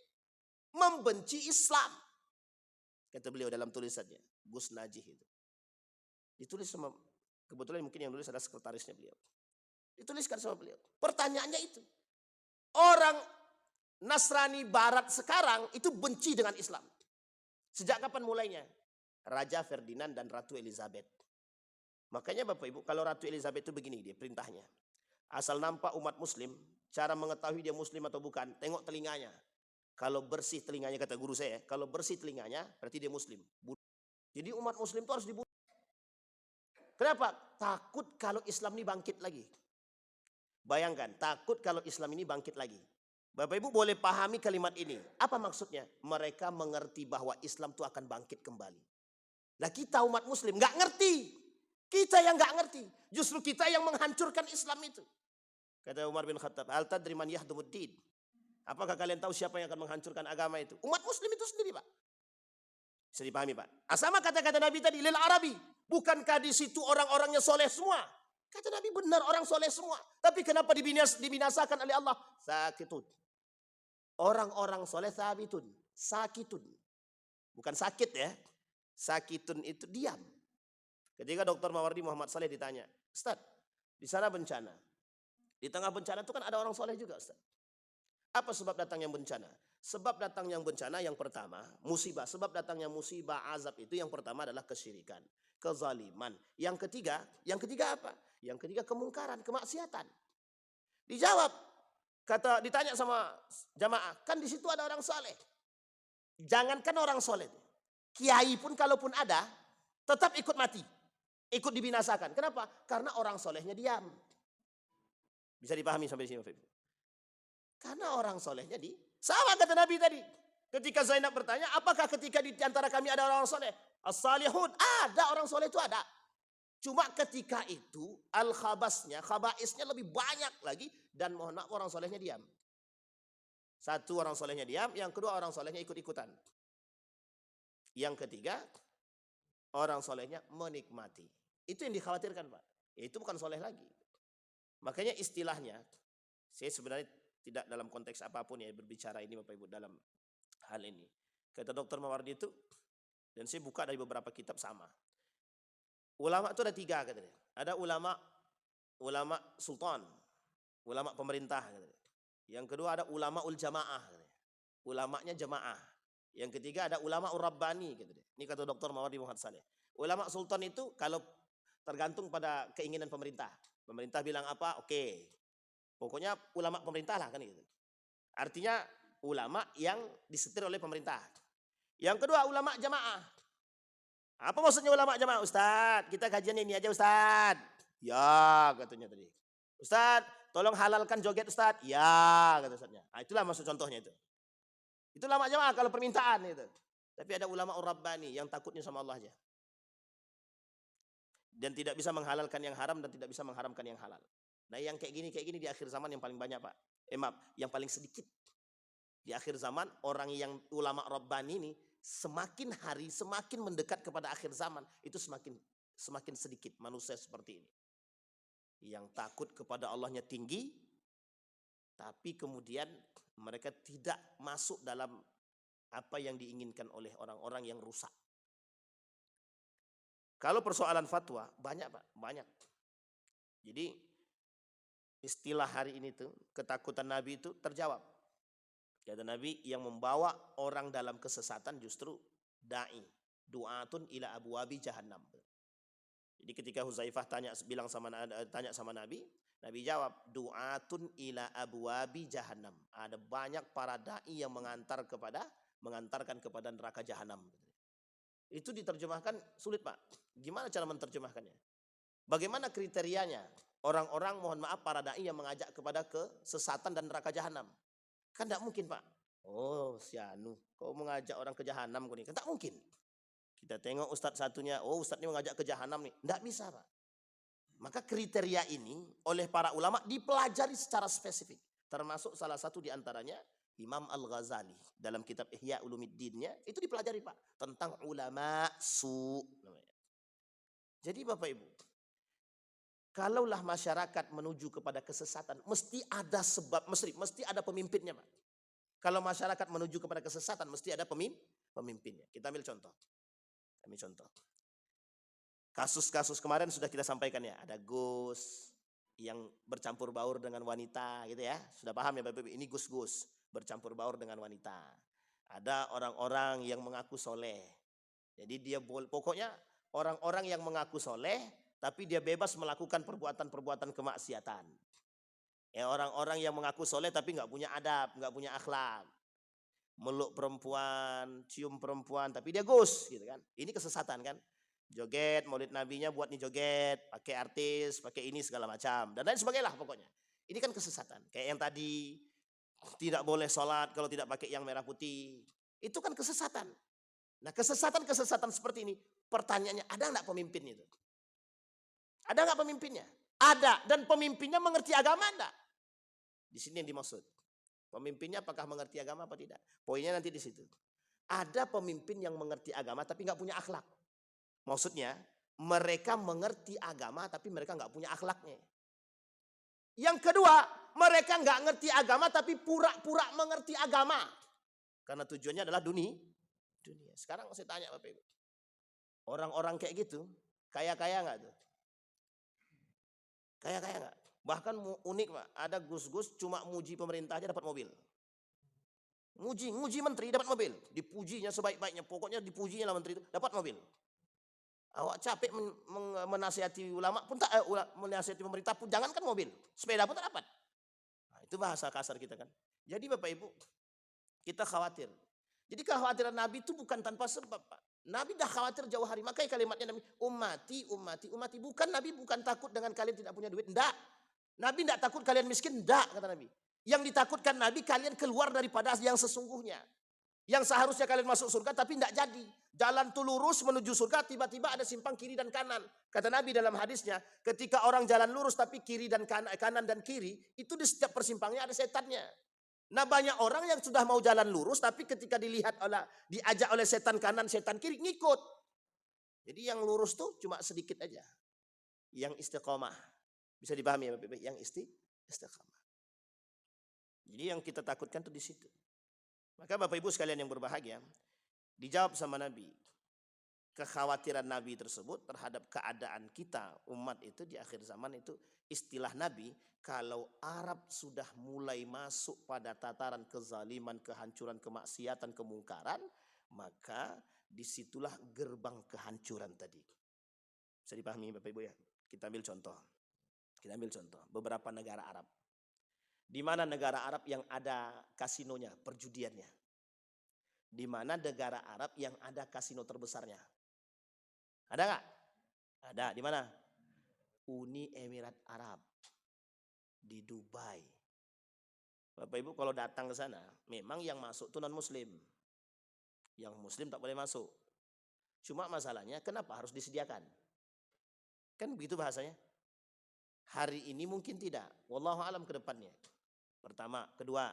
membenci Islam. Kata beliau dalam tulisannya, Gus Najih itu. Ditulis sama, kebetulan mungkin yang nulis adalah sekretarisnya beliau. Dituliskan sama beliau. Pertanyaannya itu, orang Nasrani Barat sekarang itu benci dengan Islam. Sejak kapan mulainya? Raja Ferdinand dan Ratu Elizabeth. Makanya Bapak Ibu, kalau Ratu Elizabeth itu begini dia perintahnya. Asal nampak umat Muslim, cara mengetahui dia Muslim atau bukan, tengok telinganya. Kalau bersih telinganya, kata guru saya, kalau bersih telinganya berarti dia Muslim. Jadi umat Muslim itu harus dibunuh. Kenapa? Takut kalau Islam ini bangkit lagi. Bayangkan, takut kalau Islam ini bangkit lagi. Bapak Ibu boleh pahami kalimat ini. Apa maksudnya? Mereka mengerti bahwa Islam itu akan bangkit kembali. Nah kita umat Muslim nggak ngerti. Kita yang nggak ngerti. Justru kita yang menghancurkan Islam itu. Kata Umar bin Khattab, "Hal tadri man yahdumuddin?" Apakah kalian tahu siapa yang akan menghancurkan agama itu? Umat Muslim itu sendiri Pak. Bisa dipahami Pak? Sama kata-kata Nabi tadi, lil Arabi. Bukankah di situ orang-orangnya soleh semua? Kata Nabi benar, orang soleh semua. Tapi kenapa dibinasakan oleh Allah? Sakitun. Orang-orang soleh sabitun. Sakitun. Bukan sakit ya. Sakitun itu diam. Ketika Dr. Mawardi Muhammad Saleh ditanya, Ustaz, di sana bencana. Di tengah bencana itu kan ada orang soleh juga Ustaz. Apa sebab datangnya bencana? Sebab datangnya bencana yang pertama, musibah. Sebab datangnya musibah, azab itu yang pertama adalah kesyirikan, kezaliman. Yang ketiga apa? Yang ketiga kemungkaran, kemaksiatan. Dijawab, ditanya sama jamaah, kan di situ ada orang soleh. Jangankan orang soleh, kiai pun kalaupun ada, tetap ikut mati, ikut dibinasakan. Kenapa? Karena orang solehnya diam. Bisa dipahami sampai sini, Bapak Ibu? Karena orang solehnya sama kata Nabi tadi. Ketika Zainab bertanya, apakah ketika di antara kami ada orang soleh? As-salihun, ada orang soleh itu ada. Cuma ketika itu khabaisnya lebih banyak lagi, dan mohon maaf orang solehnya diam. Satu, orang solehnya diam. Yang kedua, orang solehnya ikut-ikutan. Yang ketiga, orang solehnya menikmati. Itu yang dikhawatirkan, Pak. Itu bukan soleh lagi. Makanya istilahnya, saya sebenarnya tidak dalam konteks apapun ya berbicara ini Bapak Ibu dalam hal ini. Kata Dr. Mawardi itu, dan saya buka dari beberapa kitab sama. Ulama itu ada 3 katanya. Ada ulama sultan, ulama pemerintah katanya. Yang kedua ada ulama ul jamaah katanya. Ulamanya jamaah. Yang ketiga ada ulama ur-rabbani katanya. Ini kata Dr. Mawardi Muhammad Saleh. Ulama sultan itu kalau tergantung pada keinginan pemerintah. Pemerintah bilang apa? Oke. Pokoknya ulama pemerintah lah kan gitu. Artinya ulama yang disetir oleh pemerintah. Yang kedua ulama jamaah. Apa maksudnya ulama jamaah? Ustadz, kita kajian ini aja Ustadz. Ya katanya tadi. Ustadz, tolong halalkan joget Ustadz. Ya kata Ustadznya. Nah, itulah maksud contohnya itu. Itu ulama jamaah kalau permintaan itu. Tapi ada ulama ur-rabbani yang takutnya sama Allah aja. Dan tidak bisa menghalalkan yang haram dan tidak bisa mengharamkan yang halal. Nah yang kayak gini di akhir zaman yang paling banyak Pak. Maaf, yang paling sedikit. Di akhir zaman orang yang ulama Rabbani ini semakin hari semakin mendekat kepada akhir zaman. Itu semakin sedikit manusia seperti ini. Yang takut kepada Allahnya tinggi. Tapi kemudian mereka tidak masuk dalam apa yang diinginkan oleh orang-orang yang rusak. Kalau persoalan fatwa banyak Pak, banyak. Jadi istilah hari ini tuh ketakutan Nabi itu terjawab. Kata Nabi yang membawa orang dalam kesesatan justru da'i, du'atun ila abwabi jahannam. Jadi ketika Huzaifah tanya sama Nabi, Nabi jawab du'atun ila abwabi jahannam. Ada banyak para da'i yang mengantarkan kepada neraka jahanam. Itu diterjemahkan sulit Pak. Gimana cara menerjemahkannya? Bagaimana kriterianya? Orang-orang mohon maaf para da'i yang mengajak kepada kesesatan dan neraka jahanam. Kan tidak mungkin Pak. Oh si Anu, kau mengajak orang ke jahanam kau nih. Kan tak mungkin. Kita tengok ustadz satunya, oh ustadz ini mengajak ke jahanam nih. Tidak bisa Pak. Maka kriteria ini oleh para ulama dipelajari secara spesifik. Termasuk salah satu diantaranya Imam Al-Ghazali. Dalam kitab Ihya Ulumiddinnya itu dipelajari Pak. Tentang ulama su. Jadi Bapak Ibu. Kalaulah masyarakat menuju kepada kesesatan, mesti ada sebab, mesti ada pemimpinnya Pak. Kalau masyarakat menuju kepada kesesatan, mesti ada pemimpinnya. Kita ambil contoh. Kasus-kasus kemarin sudah kita sampaikan ya. Ada Gus yang bercampur baur dengan wanita gitu ya. Sudah paham ya Bapak Ibu? Ini Gus-Gus bercampur baur dengan wanita. Ada orang-orang yang mengaku soleh. Jadi dia pokoknya orang-orang yang mengaku soleh, tapi dia bebas melakukan perbuatan-perbuatan kemaksiatan. Orang-orang yang mengaku soleh tapi nggak punya adab, nggak punya akhlak, meluk perempuan, cium perempuan, tapi dia Gus, gitu kan? Ini kesesatan kan? Joget, maulid nabinya buat nih joget, pakai artis, pakai ini segala macam, dan lain sebagainya lah pokoknya. Ini kan kesesatan. Kayak yang tadi tidak boleh sholat kalau tidak pakai yang merah putih, itu kan kesesatan. Nah kesesatan seperti ini, pertanyaannya ada nggak pemimpin itu? Ada nggak pemimpinnya? Ada, dan pemimpinnya mengerti agama enggak? Di sini yang dimaksud. Pemimpinnya apakah mengerti agama apa tidak? Poinnya nanti di situ. Ada pemimpin yang mengerti agama tapi nggak punya akhlak. Maksudnya mereka mengerti agama tapi mereka nggak punya akhlaknya. Yang kedua, mereka nggak ngerti agama tapi pura-pura mengerti agama. Karena tujuannya adalah dunia. Sekarang saya tanya Bapak Ibu. Orang-orang kayak gitu, kaya-kaya nggak tuh? Kaya-kaya nggak? Bahkan unik Pak, ada Gus-Gus cuma muji pemerintah aja dapat mobil. Nguji menteri dapat mobil, dipujinya sebaik-baiknya, pokoknya dipujinya lah menteri itu dapat mobil. Awak capek menasihati ulama pun tak, menasihati pemerintah pun jangankan mobil, sepeda pun tak dapat. Nah, itu bahasa kasar kita kan. Jadi Bapak Ibu, kita khawatir. Jadi kekhawatiran Nabi itu bukan tanpa sebab, Pak. Nabi dah khawatir jauh hari. Makanya kalimatnya Nabi, ummati. Bukan Nabi bukan takut dengan kalian tidak punya duit. Enggak. Nabi enggak takut kalian miskin. Enggak, kata Nabi. Yang ditakutkan Nabi kalian keluar daripada yang sesungguhnya. Yang seharusnya kalian masuk surga tapi enggak jadi. Jalan tu lurus menuju surga, tiba-tiba ada simpang kiri dan kanan. Kata Nabi dalam hadisnya, ketika orang jalan lurus tapi kiri dan kanan dan kiri, itu di setiap persimpangnya ada setannya. Nah, banyak orang yang sudah mau jalan lurus tapi ketika diajak oleh setan kanan, setan kiri ngikut. Jadi yang lurus tuh cuma sedikit aja. Yang istiqomah. Bisa dipahami ya Bapak Ibu? Yang istiqomah. Jadi yang kita takutkan tuh di situ. Maka Bapak Ibu sekalian yang berbahagia, dijawab sama Nabi. Kekhawatiran Nabi tersebut terhadap keadaan kita umat itu di akhir zaman itu, istilah Nabi, kalau Arab sudah mulai masuk pada tataran kezaliman, kehancuran, kemaksiatan, kemungkaran, maka disitulah gerbang kehancuran tadi. Bisa dipahami Bapak Ibu ya? Kita ambil contoh. Beberapa negara Arab. Di mana negara Arab yang ada kasinonya, perjudiannya? Di mana negara Arab yang ada kasino terbesarnya? Ada nggak? Ada. Di mana? Uni Emirat Arab. Di Dubai. Bapak Ibu kalau datang ke sana, memang yang masuk itu non muslim. Yang muslim tak boleh masuk. Cuma masalahnya kenapa harus disediakan? Kan begitu bahasanya. Hari ini mungkin tidak. Wallahu alam ke depannya. Pertama, kedua.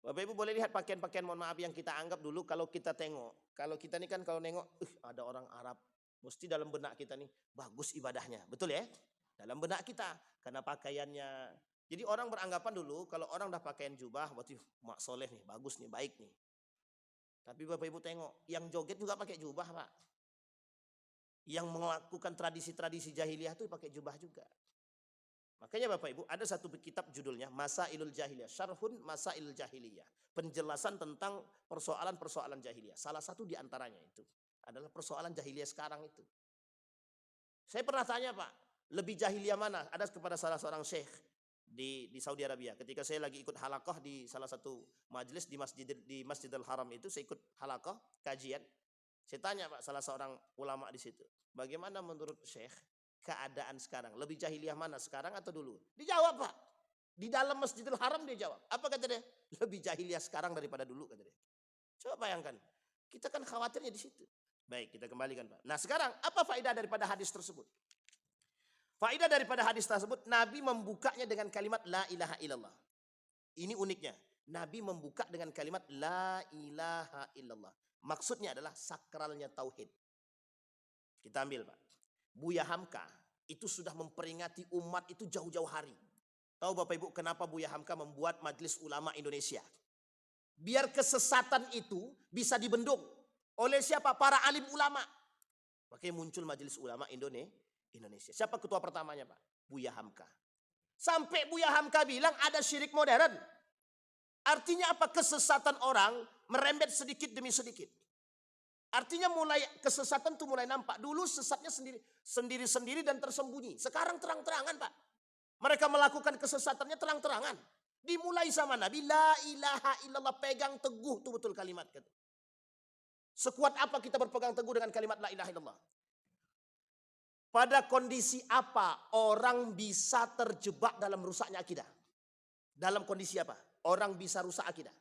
Bapak Ibu boleh lihat pakaian-pakaian, mohon maaf, yang kita anggap dulu kalau kita tengok. Kalau kita nih kan kalau nengok, ada orang Arab. Mesti dalam benak kita nih, bagus ibadahnya. Betul ya? Dalam benak kita. Karena pakaiannya. Jadi orang beranggapan dulu, kalau orang dah pakaian jubah, berarti mak soleh nih, bagus nih, baik nih. Tapi Bapak Ibu tengok, yang joget juga pakai jubah Pak. Yang melakukan tradisi-tradisi jahiliyah itu pakai jubah juga. Makanya Bapak Ibu ada satu kitab judulnya Masailul Jahiliyah, Syarhun Masailul Jahiliyah. Penjelasan tentang persoalan-persoalan jahiliyah. Salah satu di antaranya itu adalah persoalan jahiliyah sekarang itu. Saya pernah tanya Pak, lebih jahiliyah mana? Ada kepada salah seorang syekh di Saudi Arabia. Ketika saya lagi ikut halaqah di salah satu majelis di Masjidil Haram itu, saya ikut halaqah kajian. Saya tanya Pak salah seorang ulama di situ, bagaimana menurut syekh keadaan sekarang? Lebih jahiliyah mana sekarang atau dulu? Dijawab Pak. Di dalam Masjidil Haram dia jawab. Apa kata dia? Lebih jahiliyah sekarang daripada dulu kata dia. Coba bayangkan. Kita kan khawatirnya di situ. Baik, kita kembalikan Pak. Nah sekarang apa faedah daripada hadis tersebut? Faedah daripada hadis tersebut, Nabi membukanya dengan kalimat la ilaha illallah. Ini uniknya. Nabi membuka dengan kalimat la ilaha illallah. Maksudnya adalah sakralnya tauhid. Kita ambil Pak. Buya Hamka itu sudah memperingati umat itu jauh-jauh hari. Tahu Bapak Ibu kenapa Buya Hamka membuat Majelis Ulama Indonesia? Biar kesesatan itu bisa dibendung oleh siapa? Para alim ulama. Makanya muncul Majelis Ulama Indonesia. Siapa ketua pertamanya Pak? Buya Hamka. Sampai Buya Hamka bilang ada syirik modern. Artinya apa? Kesesatan orang merembet sedikit demi sedikit. Artinya mulai kesesatan itu mulai nampak. Dulu sesatnya sendiri-sendiri dan tersembunyi. Sekarang terang-terangan Pak. Mereka melakukan kesesatannya terang-terangan. Dimulai sama Nabi. La ilaha illallah. Pegang teguh itu betul kalimat. Sekuat apa kita berpegang teguh dengan kalimat la ilaha illallah? Pada kondisi apa orang bisa terjebak dalam rusaknya akidah? Dalam kondisi apa? Orang bisa rusak akidah.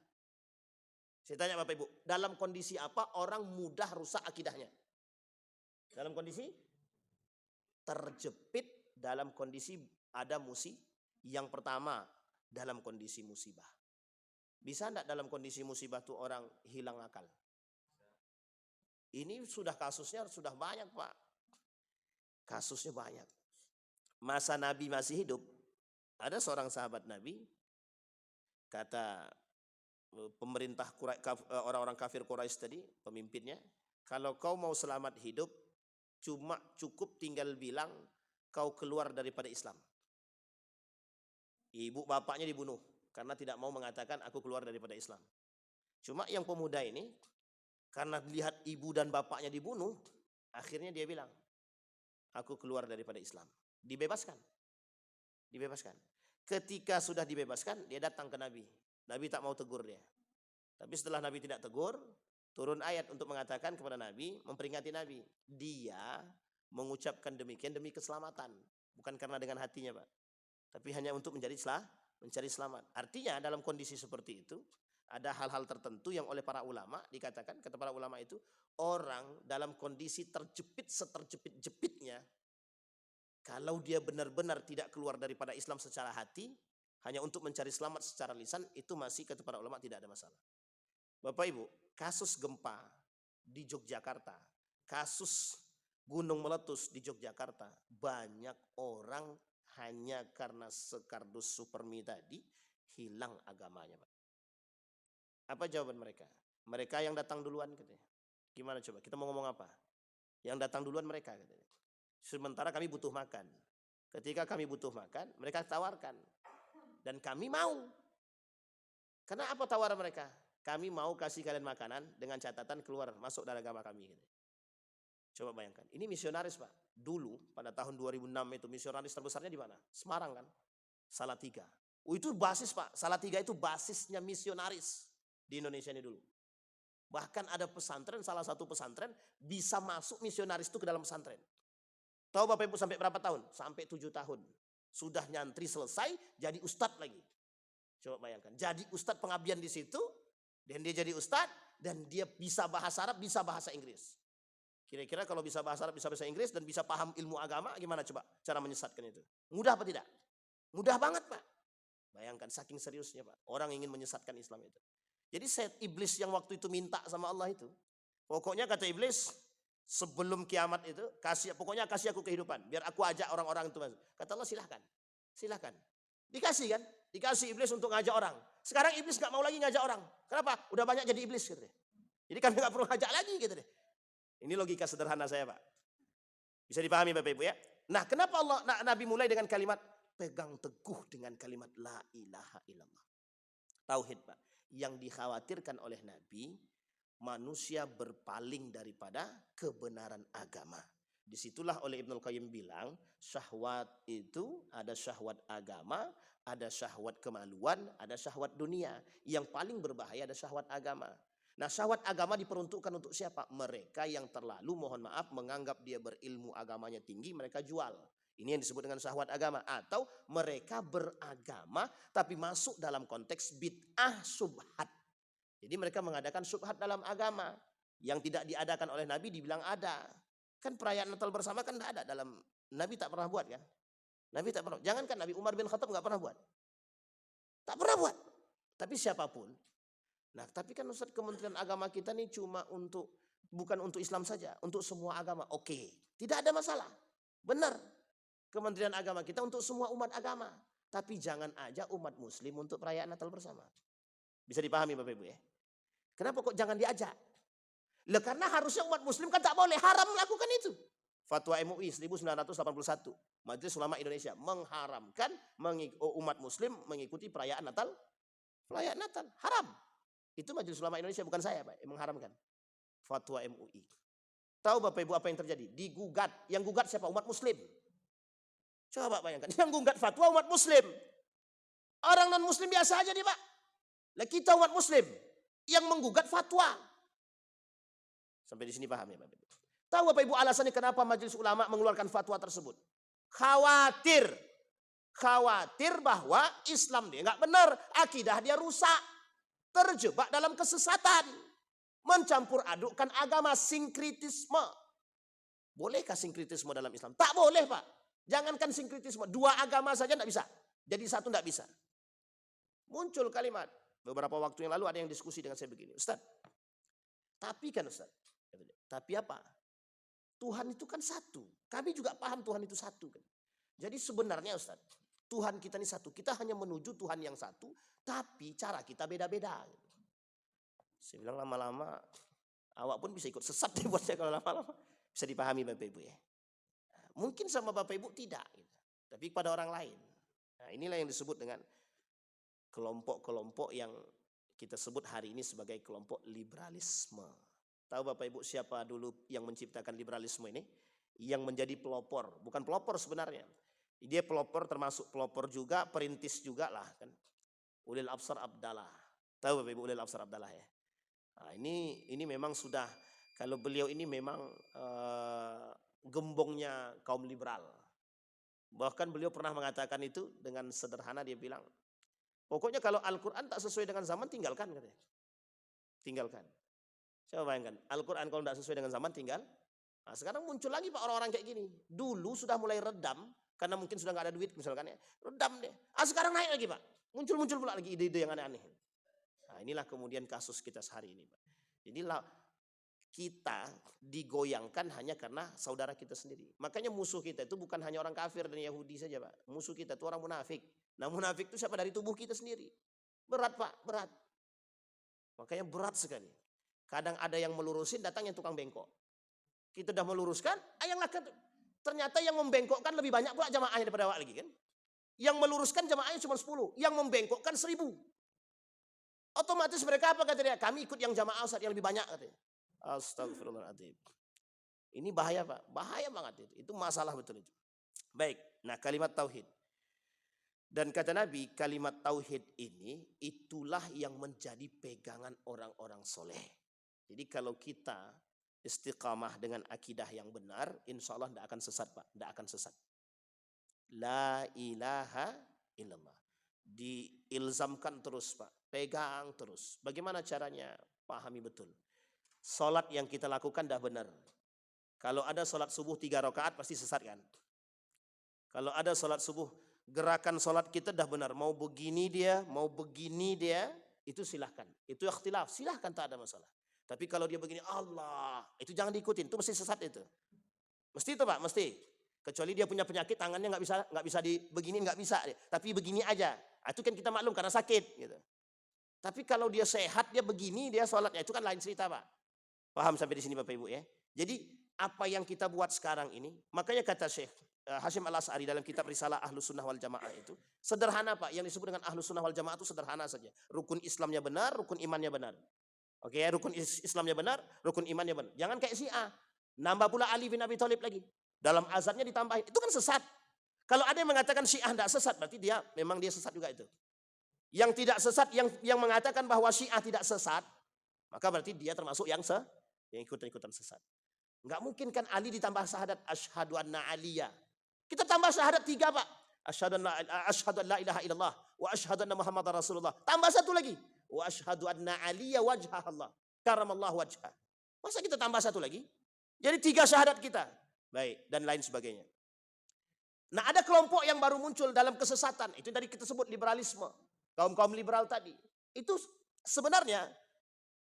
Saya tanya Bapak Ibu, dalam kondisi apa orang mudah rusak akidahnya? Dalam kondisi terjepit, dalam kondisi ada musibah. Yang pertama, dalam kondisi musibah. Bisa enggak dalam kondisi musibah tuh orang hilang akal? Ini sudah kasusnya sudah banyak Pak. Kasusnya banyak. Masa Nabi masih hidup, ada seorang sahabat Nabi, kata pemerintah orang-orang kafir Quraisy tadi, pemimpinnya, kalau kau mau selamat hidup, cuma cukup tinggal bilang kau keluar daripada Islam. Ibu bapaknya dibunuh karena tidak mau mengatakan aku keluar daripada Islam. Cuma yang pemuda ini karena lihat ibu dan bapaknya dibunuh, akhirnya dia bilang, aku keluar daripada Islam. Dibebaskan. Dibebaskan. Ketika sudah dibebaskan, dia datang ke Nabi. Nabi tak mau tegur dia. Tapi setelah Nabi tidak tegur, turun ayat untuk mengatakan kepada Nabi, memperingati Nabi. Dia mengucapkan demikian demi keselamatan. Bukan karena dengan hatinya, Pak. Tapi hanya untuk mencari selamat. Artinya dalam kondisi seperti itu, ada hal-hal tertentu yang oleh para ulama dikatakan, kata para ulama itu, orang dalam kondisi terjepit seterjepit-jepitnya, kalau dia benar-benar tidak keluar daripada Islam secara hati, hanya untuk mencari selamat secara lisan, itu masih kata para ulama tidak ada masalah. Bapak Ibu, kasus gempa di Yogyakarta, kasus gunung meletus di Yogyakarta, banyak orang hanya karena sekardus supermi tadi hilang agamanya, Pak. Apa jawaban mereka? Mereka yang datang duluan katanya. Gimana coba? Kita mau ngomong apa? Yang datang duluan mereka katanya. Sementara kami butuh makan. Ketika kami butuh makan, mereka tawarkan. Dan kami mau. Karena apa tawaran mereka? Kami mau kasih kalian makanan dengan catatan keluar masuk dari agama kami. Coba bayangkan. Ini misionaris, Pak. Dulu pada tahun 2006 itu misionaris terbesarnya di mana? Semarang kan? Salatiga. Oh, itu basis, Pak. Salatiga itu basisnya misionaris di Indonesia ini dulu. Bahkan ada pesantren, salah satu pesantren bisa masuk misionaris itu ke dalam pesantren. Tahu Bapak Ibu sampai berapa tahun? Sampai 7 tahun. Sudah nyantri selesai, jadi ustadz lagi. Coba bayangkan, jadi ustadz pengabdian di situ, dan dia jadi ustadz, dan dia bisa bahasa Arab, bisa bahasa Inggris. Kira-kira kalau bisa bahasa Arab, bisa bahasa Inggris, dan bisa paham ilmu agama, gimana coba cara menyesatkan itu? Mudah apa tidak? Mudah banget, Pak. Bayangkan, saking seriusnya, Pak. Orang ingin menyesatkan Islam itu. Jadi set iblis yang waktu itu minta sama Allah itu, pokoknya kata iblis, sebelum kiamat itu, pokoknya kasih aku kehidupan, biar aku ajak orang-orang itu masuk. Kata Allah, silahkan. Dikasih kan? Dikasih iblis untuk ngajak orang. Sekarang iblis gak mau lagi ngajak orang. Kenapa? Udah banyak jadi iblis gitu deh. Jadi kami gak perlu ngajak lagi gitu deh. Ini logika sederhana saya, Pak. Bisa dipahami Bapak Ibu ya? Nah, kenapa Nabi mulai dengan kalimat pegang teguh dengan kalimat la ilaha illallah. Tauhid, Pak. Yang dikhawatirkan oleh Nabi, manusia berpaling daripada kebenaran agama. Disitulah oleh Ibnul Qayyim bilang, syahwat itu ada syahwat agama, ada syahwat kemaluan, ada syahwat dunia. Yang paling berbahaya ada syahwat agama. Nah, syahwat agama diperuntukkan untuk siapa? Mereka yang terlalu, mohon maaf, menganggap dia berilmu agamanya tinggi, mereka jual. Ini yang disebut dengan syahwat agama. Atau mereka beragama tapi masuk dalam konteks bid'ah subhat. Jadi mereka mengadakan subhat dalam agama. Yang tidak diadakan oleh Nabi dibilang ada. Kan perayaan Natal bersama kan tidak ada dalam. Nabi tak pernah buat kan. Nabi tak pernah. Jangankan Nabi, Umar bin Khattab gak pernah buat. Tak pernah buat. Tapi siapapun. Nah, tapi kan Ustaz, Kementerian Agama kita nih cuma bukan untuk Islam saja. Untuk semua agama. Oke. Tidak ada masalah. Benar. Kementerian Agama kita untuk semua umat agama. Tapi jangan aja umat muslim untuk perayaan Natal bersama. Bisa dipahami Bapak Ibu ya? Kenapa kok jangan diajak? Lah karena harusnya umat muslim kan tak boleh, haram melakukan itu. Fatwa MUI 1981. Majelis Ulama Indonesia mengharamkan umat muslim mengikuti perayaan Natal. Perayaan Natal, haram. Itu Majelis Ulama Indonesia, bukan saya Pak, yang mengharamkan. Fatwa MUI. Tahu Bapak Ibu apa yang terjadi? Digugat. Yang gugat siapa? Umat muslim. Coba bayangkan, yang gugat fatwa umat muslim. Orang non muslim biasa aja nih Pak. Lah kita umat muslim yang menggugat fatwa. Sampai di sini paham ya Bapak Ibu? Tahu Bapak Ibu alasannya kenapa Majelis Ulama mengeluarkan fatwa tersebut? Khawatir bahwa Islam dia nggak benar, akidah dia rusak, terjebak dalam kesesatan, mencampur adukkan agama, sinkritisme. Bolehkah sinkritisme dalam Islam? Tak boleh Pak. Jangankan sinkritisme, dua agama saja tidak bisa. Jadi satu tidak bisa. Muncul kalimat. Beberapa waktu yang lalu ada yang diskusi dengan saya begini. Ustaz, tapi kan Ustaz. Tapi apa? Tuhan itu kan satu. Kami juga paham Tuhan itu satu. Jadi sebenarnya Ustaz, Tuhan kita ini satu. Kita hanya menuju Tuhan yang satu. Tapi cara kita beda-beda. Saya bilang lama-lama, awak pun bisa ikut sesat deh buat saya kalau lama-lama. Bisa dipahami Bapak Ibu ya. Mungkin sama Bapak Ibu tidak, gitu. Tapi pada orang lain. Nah, inilah yang disebut dengan kelompok-kelompok yang kita sebut hari ini sebagai kelompok liberalisme. Tahu Bapak Ibu siapa dulu yang menciptakan liberalisme ini? Yang menjadi pelopor, bukan pelopor sebenarnya. Dia pelopor, termasuk pelopor juga, perintis juga lah kan. Ulil Absar Abdallah. Tahu Bapak Ibu Ulil Absar Abdallah ya? Nah, ini memang sudah, kalau beliau ini memang gembongnya kaum liberal. Bahkan beliau pernah mengatakan itu dengan sederhana, dia bilang, pokoknya kalau Al-Quran tak sesuai dengan zaman, tinggalkan katanya. Tinggalkan. Coba bayangkan, Al-Quran kalau tidak sesuai dengan zaman, tinggal. Nah, sekarang muncul lagi Pak orang-orang kayak gini. Dulu sudah mulai redam, karena mungkin sudah nggak ada duit misalkan ya. Redam deh. Sekarang naik lagi Pak. Muncul pula lagi ide-ide yang aneh-aneh. Nah, inilah kemudian kasus kita sehari ini Pak. Jadilah kita digoyangkan hanya karena saudara kita sendiri. Makanya musuh kita itu bukan hanya orang kafir dan Yahudi saja Pak. Musuh kita itu orang munafik. Nah munafik itu siapa? Dari tubuh kita sendiri. Berat Pak, berat. Makanya berat sekali. Kadang ada yang melurusin, datangnya tukang bengkok. Kita sudah meluruskan, ternyata yang membengkokkan lebih banyak pula jamaahnya daripada awak lagi kan. Yang meluruskan jamaahnya cuma 10, yang membengkokkan 1000. Otomatis mereka apa kata dia? Kami ikut yang jamaah Ustaz yang lebih banyak katanya. Astagfirullahaladzim. Ini bahaya Pak, bahaya banget itu masalah betul itu. Baik, nah kalimat tauhid. Dan kata Nabi, kalimat tauhid ini itulah yang menjadi pegangan orang-orang soleh. Jadi kalau kita istiqamah dengan akidah yang benar, insya Allah tidak akan sesat Pak, tidak akan sesat. La ilaha illallah. Diilzamkan terus Pak, pegang terus. Bagaimana caranya? Pahami betul. Salat yang kita lakukan dah benar. Kalau ada salat subuh 3 rakaat pasti sesat kan? Kalau ada salat subuh, gerakan salat kita dah benar. Mau begini dia, itu silahkan. Itu ikhtilaf, silahkan, tak ada masalah. Tapi kalau dia begini, Allah, itu jangan diikutin, itu mesti sesat itu. Mesti itu Pak, mesti. Kecuali dia punya penyakit, tangannya nggak bisa begini, nggak bisa. Tapi begini aja. Itu kan kita maklum karena sakit gitu. Tapi kalau dia sehat, dia begini, dia sholatnya, itu kan lain cerita Pak. Paham sampai di sini Bapak Ibu ya? Jadi apa yang kita buat sekarang ini, makanya kata Syekh Hashim Al-As'ari dalam kitab Risalah Ahlus Sunnah wal Jamaah itu, sederhana Pak, yang disebut dengan Ahlus Sunnah wal Jamaah itu sederhana saja. Rukun Islamnya benar, rukun imannya benar. Oke, rukun Islamnya benar, rukun imannya benar. Jangan kayak Syiah. Nambah pula Ali bin Abi Thalib lagi. Dalam azannya ditambahin. Itu kan sesat. Kalau ada yang mengatakan Syiah tidak sesat, berarti memang dia sesat juga itu. Yang tidak sesat, yang mengatakan bahwa Syiah tidak sesat, maka berarti dia termasuk yang ikutan sesat. Enggak mungkin kan Ali ditambah syahadat asyhadu anna aliyya. Kita tambah syahadat 3 Pak. Asyhadu an la ilaha illallah wa asyhadu anna Muhammadar Rasulullah. Tambah 1 lagi. Wa asyhadu anna aliyya wajha Allah. Karamallahu wajha. Masa kita tambah 1 lagi? Jadi 3 syahadat kita. Baik, dan lain sebagainya. Nah, ada kelompok yang baru muncul dalam kesesatan. Itu tadi kita sebut liberalisme. Kaum-kaum liberal tadi. Itu sebenarnya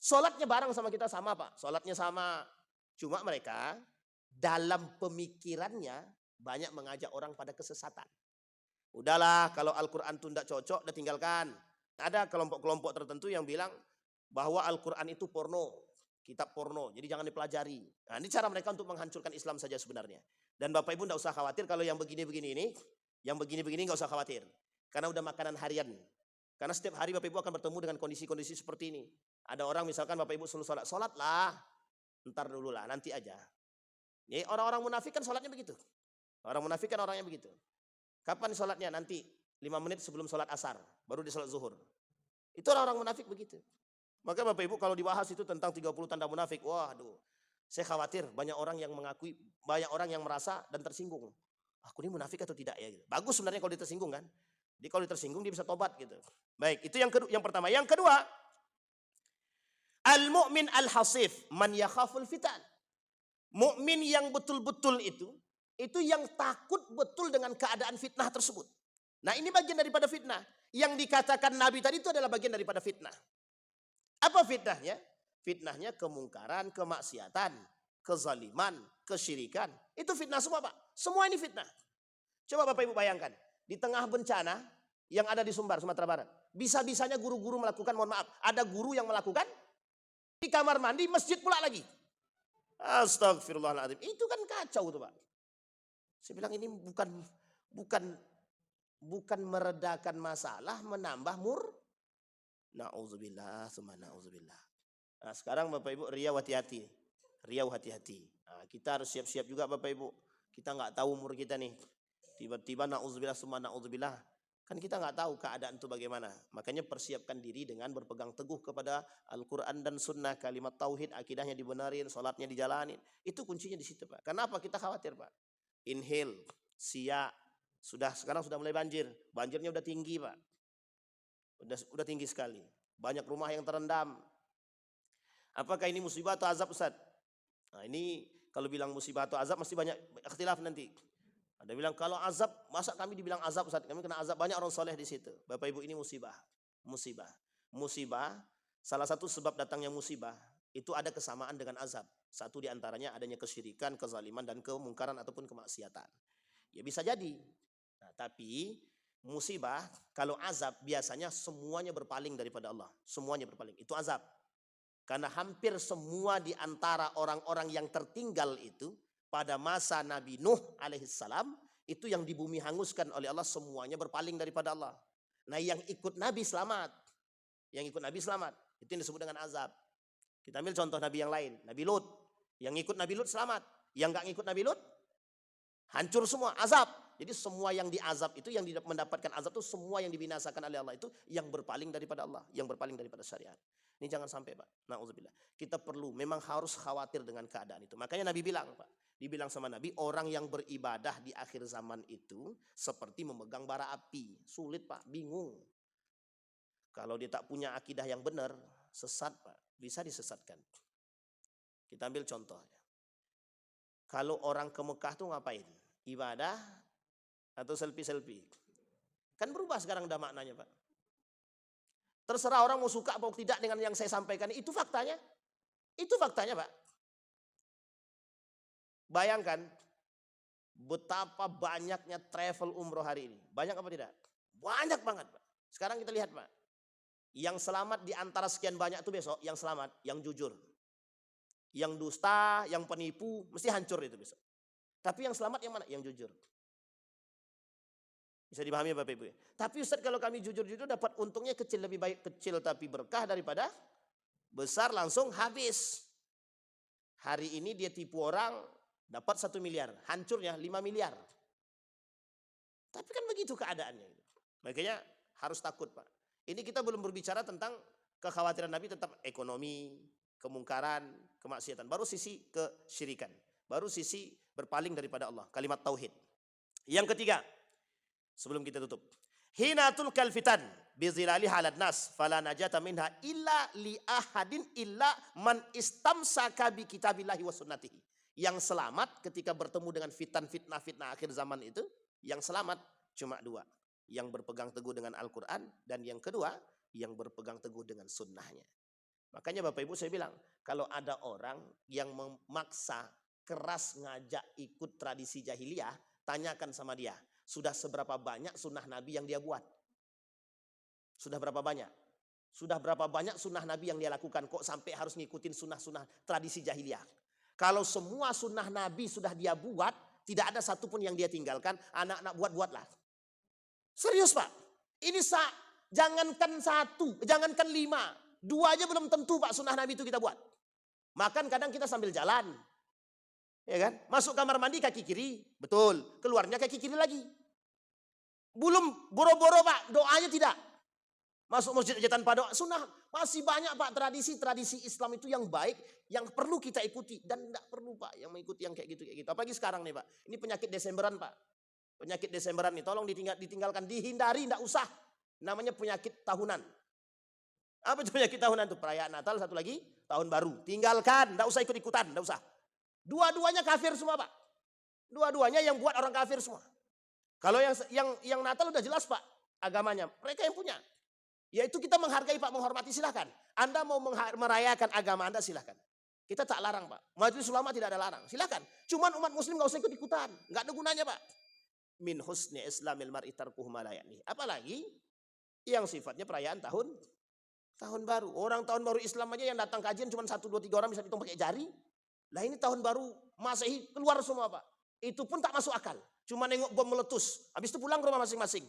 sholatnya bareng sama kita sama Pak. Sholatnya sama. Cuma mereka dalam pemikirannya banyak mengajak orang pada kesesatan. Udahlah, kalau Al-Quran itu tidak cocok, udah tinggalkan. Ada kelompok-kelompok tertentu yang bilang bahwa Al-Quran itu porno, kitab porno, jadi jangan dipelajari. Nah, ini cara mereka untuk menghancurkan Islam saja sebenarnya. Dan Bapak Ibu tidak usah khawatir kalau yang begini-begini ini, yang begini-begini nggak usah khawatir. Karena udah makanan harian. Karena setiap hari Bapak Ibu akan bertemu dengan kondisi-kondisi seperti ini. Ada orang misalkan Bapak Ibu suruh sholat lah, ntar dulu lah, nanti aja. Ini orang-orang munafik kan sholatnya begitu. Orang munafik kan orangnya begitu. Kapan sholatnya? Nanti 5 menit sebelum sholat asar, baru di sholat zuhur. Itu orang-orang munafik begitu. Maka Bapak Ibu kalau dibahas itu tentang 30 tanda munafik, waduh, saya khawatir banyak orang yang mengakui, banyak orang yang merasa dan tersinggung. Aku ini munafik atau tidak ya? Gitu. Bagus sebenarnya kalau dia tersinggung kan. Jadi kalau dia tersinggung dia bisa tobat gitu. Baik, itu yang pertama. Yang kedua, al-mu'min al-hasif man yakhaful fitan. Mukmin yang betul-betul itu yang takut betul dengan keadaan fitnah tersebut. Nah, ini bagian daripada fitnah. Yang dikatakan Nabi tadi itu adalah bagian daripada fitnah. Apa fitnahnya? Fitnahnya kemungkaran, kemaksiatan, kezaliman, kesyirikan. Itu fitnah semua Pak. Semua ini fitnah. Coba Bapak Ibu bayangkan. Di tengah bencana yang ada di Sumbar, Sumatera Barat. Bisa-bisanya guru-guru melakukan, mohon maaf, ada guru yang melakukan di kamar mandi, masjid pula lagi. Astagfirullahaladzim. Itu kan kacau tuh Pak. Saya bilang ini bukan bukan meredakan masalah, menambah na'udzubillah, summa na'udzubillah. Nah, sekarang Bapak Ibu, riau hati-hati. Riau hati-hati. Nah, kita harus siap-siap juga Bapak Ibu. Kita nggak tahu umur kita nih. Tiba-tiba na'udzubillah, summa na'udzubillah. Kan kita nggak tahu keadaan itu bagaimana. Makanya persiapkan diri dengan berpegang teguh kepada Al-Quran dan Sunnah. Kalimat tauhid, akidahnya dibenarin, sholatnya dijalanin. Itu kuncinya di situ Pak. Kenapa kita khawatir Pak? Inhale, siak. Sekarang sudah mulai banjir. Banjirnya udah tinggi Pak. Udah tinggi sekali. Banyak rumah yang terendam. Apakah ini musibah atau azab Ustaz? Nah ini kalau bilang musibah atau azab mesti banyak ikhtilaf nanti. Ada bilang kalau azab, masa kami dibilang azab Ustaz? Kami kena azab, banyak orang soleh di situ. Bapak Ibu, ini musibah. Musibah, salah satu sebab datangnya musibah itu ada kesamaan dengan azab. Satu diantaranya adanya kesyirikan, kezaliman dan kemungkaran ataupun kemaksiatan. Ya bisa jadi. Nah, tapi musibah, kalau azab biasanya semuanya berpaling daripada Allah. Semuanya berpaling, itu azab. Karena hampir semua di antara orang-orang yang tertinggal itu pada masa Nabi Nuh alaihissalam, itu yang di bumi hanguskan oleh Allah semuanya berpaling daripada Allah. Nah yang ikut Nabi selamat. Yang ikut Nabi selamat. Itu yang disebut dengan azab. Kita ambil contoh Nabi yang lain. Nabi Lut. Yang ikut Nabi Lut selamat. Yang gak ngikut Nabi Lut hancur semua, azab. Jadi semua yang diazab itu, yang mendapatkan azab itu semua yang dibinasakan oleh Allah itu yang berpaling daripada Allah, yang berpaling daripada syariat. Ini jangan sampai Pak. Na'udzubillah. Kita perlu, memang harus khawatir dengan keadaan itu. Makanya Nabi bilang Pak, dibilang sama Nabi, orang yang beribadah di akhir zaman itu seperti memegang bara api. Sulit Pak, bingung. Kalau dia tak punya akidah yang benar, sesat Pak, bisa disesatkan. Kita ambil contoh. Kalau orang ke Mekah tuh ngapain? Ibadah atau selfie-selfie? Kan berubah sekarang udah maknanya Pak. Terserah orang mau suka atau tidak dengan yang saya sampaikan. Itu faktanya. Itu faktanya Pak. Bayangkan betapa banyaknya travel umroh hari ini. Banyak apa tidak? Banyak banget Pak. Sekarang kita lihat Pak. Yang selamat di antara sekian banyak itu besok, yang selamat, yang jujur. Yang dusta, yang penipu, mesti hancur itu besok. Tapi yang selamat yang mana? Yang jujur. Bisa dipahami Bapak Ibu. Tapi Ustaz, kalau kami jujur-jujur dapat untungnya kecil, lebih baik kecil tapi berkah daripada besar langsung habis. Hari ini dia tipu orang dapat 1 miliar, hancurnya 5 miliar. Tapi kan begitu keadaannya. Makanya harus takut Pak. Ini kita belum berbicara tentang kekhawatiran Nabi tentang ekonomi, kemungkaran, kemaksiatan. Baru sisi kesyirikan. Baru sisi berpaling daripada Allah. Kalimat tauhid. Yang ketiga, sebelum kita tutup. Hinatul kalfitan bizilali halad nas fala najata minha illa li ahadin illa man istamsaka bi kitabillahi wa sunnatihi. Yang selamat ketika bertemu dengan fitnah akhir zaman itu, yang selamat cuma 2. Yang berpegang teguh dengan Al-Quran, dan yang kedua, yang berpegang teguh dengan sunnahnya. Makanya Bapak Ibu saya bilang, kalau ada orang yang memaksa keras ngajak ikut tradisi jahiliyah, tanyakan sama dia, sudah seberapa banyak sunnah Nabi yang dia buat? Sudah berapa banyak? Sudah berapa banyak sunnah Nabi yang dia lakukan? Kok sampai harus ngikutin sunnah-sunnah tradisi jahiliyah? Kalau semua sunnah Nabi sudah dia buat, tidak ada satupun yang dia tinggalkan, anak-anak buat-buatlah. Serius Pak, ini jangankan 1, jangankan 5, 2 aja belum tentu Pak sunnah Nabi itu kita buat. Makan kadang kita sambil jalan, ya kan? Masuk kamar mandi kaki kiri, betul. Keluarnya kaki kiri lagi. Belum boro-boro Pak, doanya tidak. Masuk masjid aja tanpa doa, sunnah. Masih banyak Pak tradisi-tradisi Islam itu yang baik, yang perlu kita ikuti. Dan tidak perlu Pak yang mengikuti yang kayak gitu. Apalagi sekarang nih Pak, ini penyakit Desemberan Pak. Penyakit Desemberan nih, tolong ditinggalkan, dihindari, tidak usah. Namanya penyakit tahunan. Apa itu penyakit tahunan itu? Perayaan Natal, satu lagi tahun baru. Tinggalkan, tidak usah ikut-ikutan, tidak usah. Dua-duanya kafir semua Pak. Dua-duanya yang buat orang kafir semua. Kalau yang Natal udah jelas Pak agamanya, mereka yang punya. Yaitu kita menghargai Pak, menghormati silahkan. Anda mau merayakan agama Anda silahkan. Kita tak larang Pak. Majelis ulama tidak ada larang, silahkan. Cuman umat muslim gak usah ikut-ikutan, gak ada gunanya Pak. Min husni islamil mar'i tarkuhu ma la ya'ni. Apalagi yang sifatnya perayaan tahun baru. Orang tahun baru Islam aja yang datang kajian cuma 1, 2, 3 orang bisa dihitung pakai jari. Lah ini tahun baru Masehi keluar semua Pak. Itu pun tak masuk akal. Cuma nengok bom meletus. Habis itu pulang ke rumah masing-masing.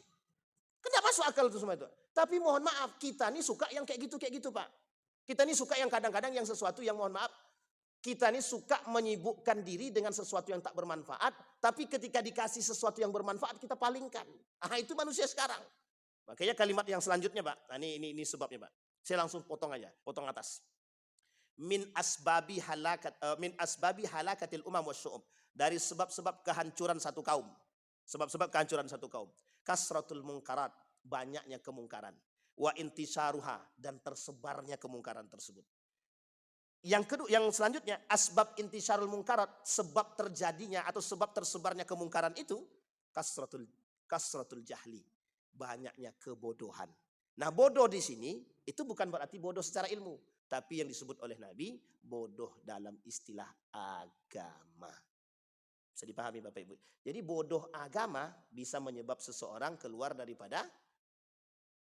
Kan tidak masuk akal itu semua itu. Tapi mohon maaf, kita nih suka yang kayak gitu Pak. Kita nih suka yang kadang-kadang yang sesuatu yang mohon maaf, kita nih suka menyibukkan diri dengan sesuatu yang tak bermanfaat, tapi ketika dikasih sesuatu yang bermanfaat kita palingkan. Ah, itu manusia sekarang. Makanya kalimat yang selanjutnya Pak, nah ini sebabnya Pak. Saya langsung potong aja, potong atas. Min asbabi halakatil umam wasyu'ub. Dari sebab-sebab kehancuran satu kaum. Sebab-sebab kehancuran satu kaum. Kasratul mungkarat, banyaknya kemungkaran. Wa intisaruha, dan tersebarnya kemungkaran tersebut. Yang kedua, yang selanjutnya, asbab intisarul mungkarat, sebab terjadinya atau sebab tersebarnya kemungkaran itu kasratul jahli, banyaknya kebodohan. Nah, bodoh di sini itu bukan berarti bodoh secara ilmu, tapi yang disebut oleh Nabi bodoh dalam istilah agama. Bisa dipahami Bapak Ibu. Jadi bodoh agama bisa menyebab seseorang keluar daripada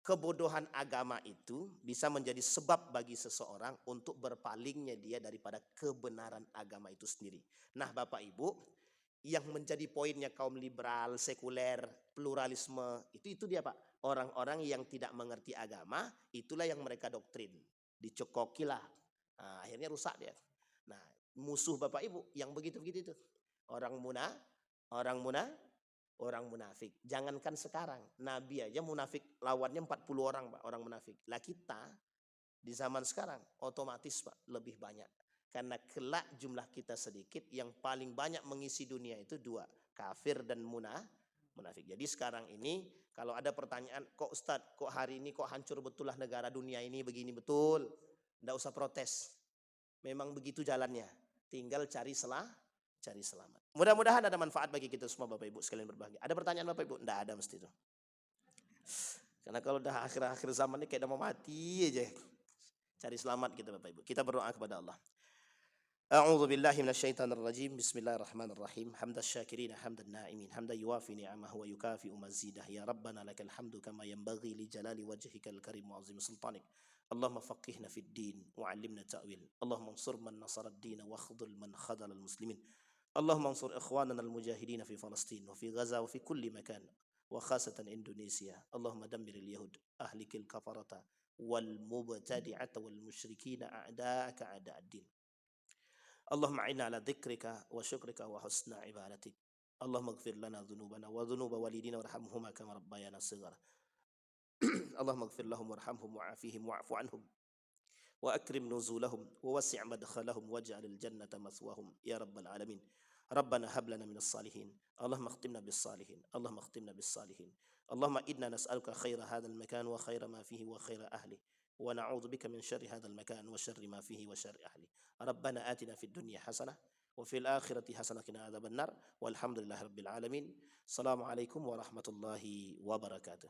kebodohan agama, itu bisa menjadi sebab bagi seseorang untuk berpalingnya dia daripada kebenaran agama itu sendiri. Nah Bapak Ibu, yang menjadi poinnya kaum liberal, sekuler, pluralisme, itu dia Pak. Orang-orang yang tidak mengerti agama, itulah yang mereka doktrin. Dicekokilah. Nah, akhirnya rusak dia. Nah, musuh Bapak Ibu yang begitu-begitu itu. Orang munafik. Jangankan sekarang, Nabi aja munafik lawannya 40 orang Pak, orang munafik. Lah kita di zaman sekarang otomatis Pak lebih banyak. Karena kelak jumlah kita sedikit, yang paling banyak mengisi dunia itu dua, kafir dan munafik. Jadi sekarang ini kalau ada pertanyaan, kok Ustadz, kok hari ini kok hancur betul lah negara dunia ini begini, betul. Nggak usah protes. Memang begitu jalannya. Tinggal cari selamat. Mudah-mudahan ada manfaat bagi kita semua Bapak Ibu sekalian berbahagia. Ada pertanyaan Bapak Ibu? Nggak ada mesti itu. Karena kalau udah akhir-akhir zaman ini kayak udah mau mati aja. Cari selamat kita Bapak Ibu. Kita berdoa kepada Allah. A'udzu billahi minasyaitonir rajim. Bismillahirrahmanirrahim. Hamdal syakirin, hamdan na'imin, hamdan yuwafi ni'amahu wa yukafi'u mazidah. Ya Rabbana lakal hamdu kama yanbaghi li jalali wajhikal karim wa 'azimi sultanik. Allahumma faqihna fid din wa 'allimna ta'wil. Allahumma ansur man nasara ad-din wa khudhul man khadhala al-muslimin. Allahumma ansur ikhwanana al-mujahidin fi Palestin wa fi Gaza wa fi kulli makan wa khasatan Indonesia. Allahumma dammir al-yahud ahlikil kafarata wal mubtadi'ata wal musyrikina a'da'aka a'da'ad-din. Allahumma a'inna ala dhikrika wa syukrika wa husna ibadatik. Allahumma ighfir lana dhunubana wa dhunuba walidina warhamhuma kama rabbayana shighara. Allahumma ighfir lahum warhamhum wa'afihim wa'fu anhum wa akrim nuzulahum wa wasi' madkhalahum waj'alil jannata mathwahum ya rabbal alamin. Rabbana hab lana minas salihin. Allahumma khtimna bis salihin. Allahumma khtimna bis salihin. Allahumma inna nas'aluka khaira hadzal makan wa khaira ma fihi wa khaira ahli. ونعوذ بك من شر هذا المكان وشر ما فيه وشر أهله. ربنا آتنا في الدنيا حسنة وفي الآخرة حسنة وقنا عذاب النار والحمد لله رب العالمين. السلام عليكم ورحمة الله وبركاته.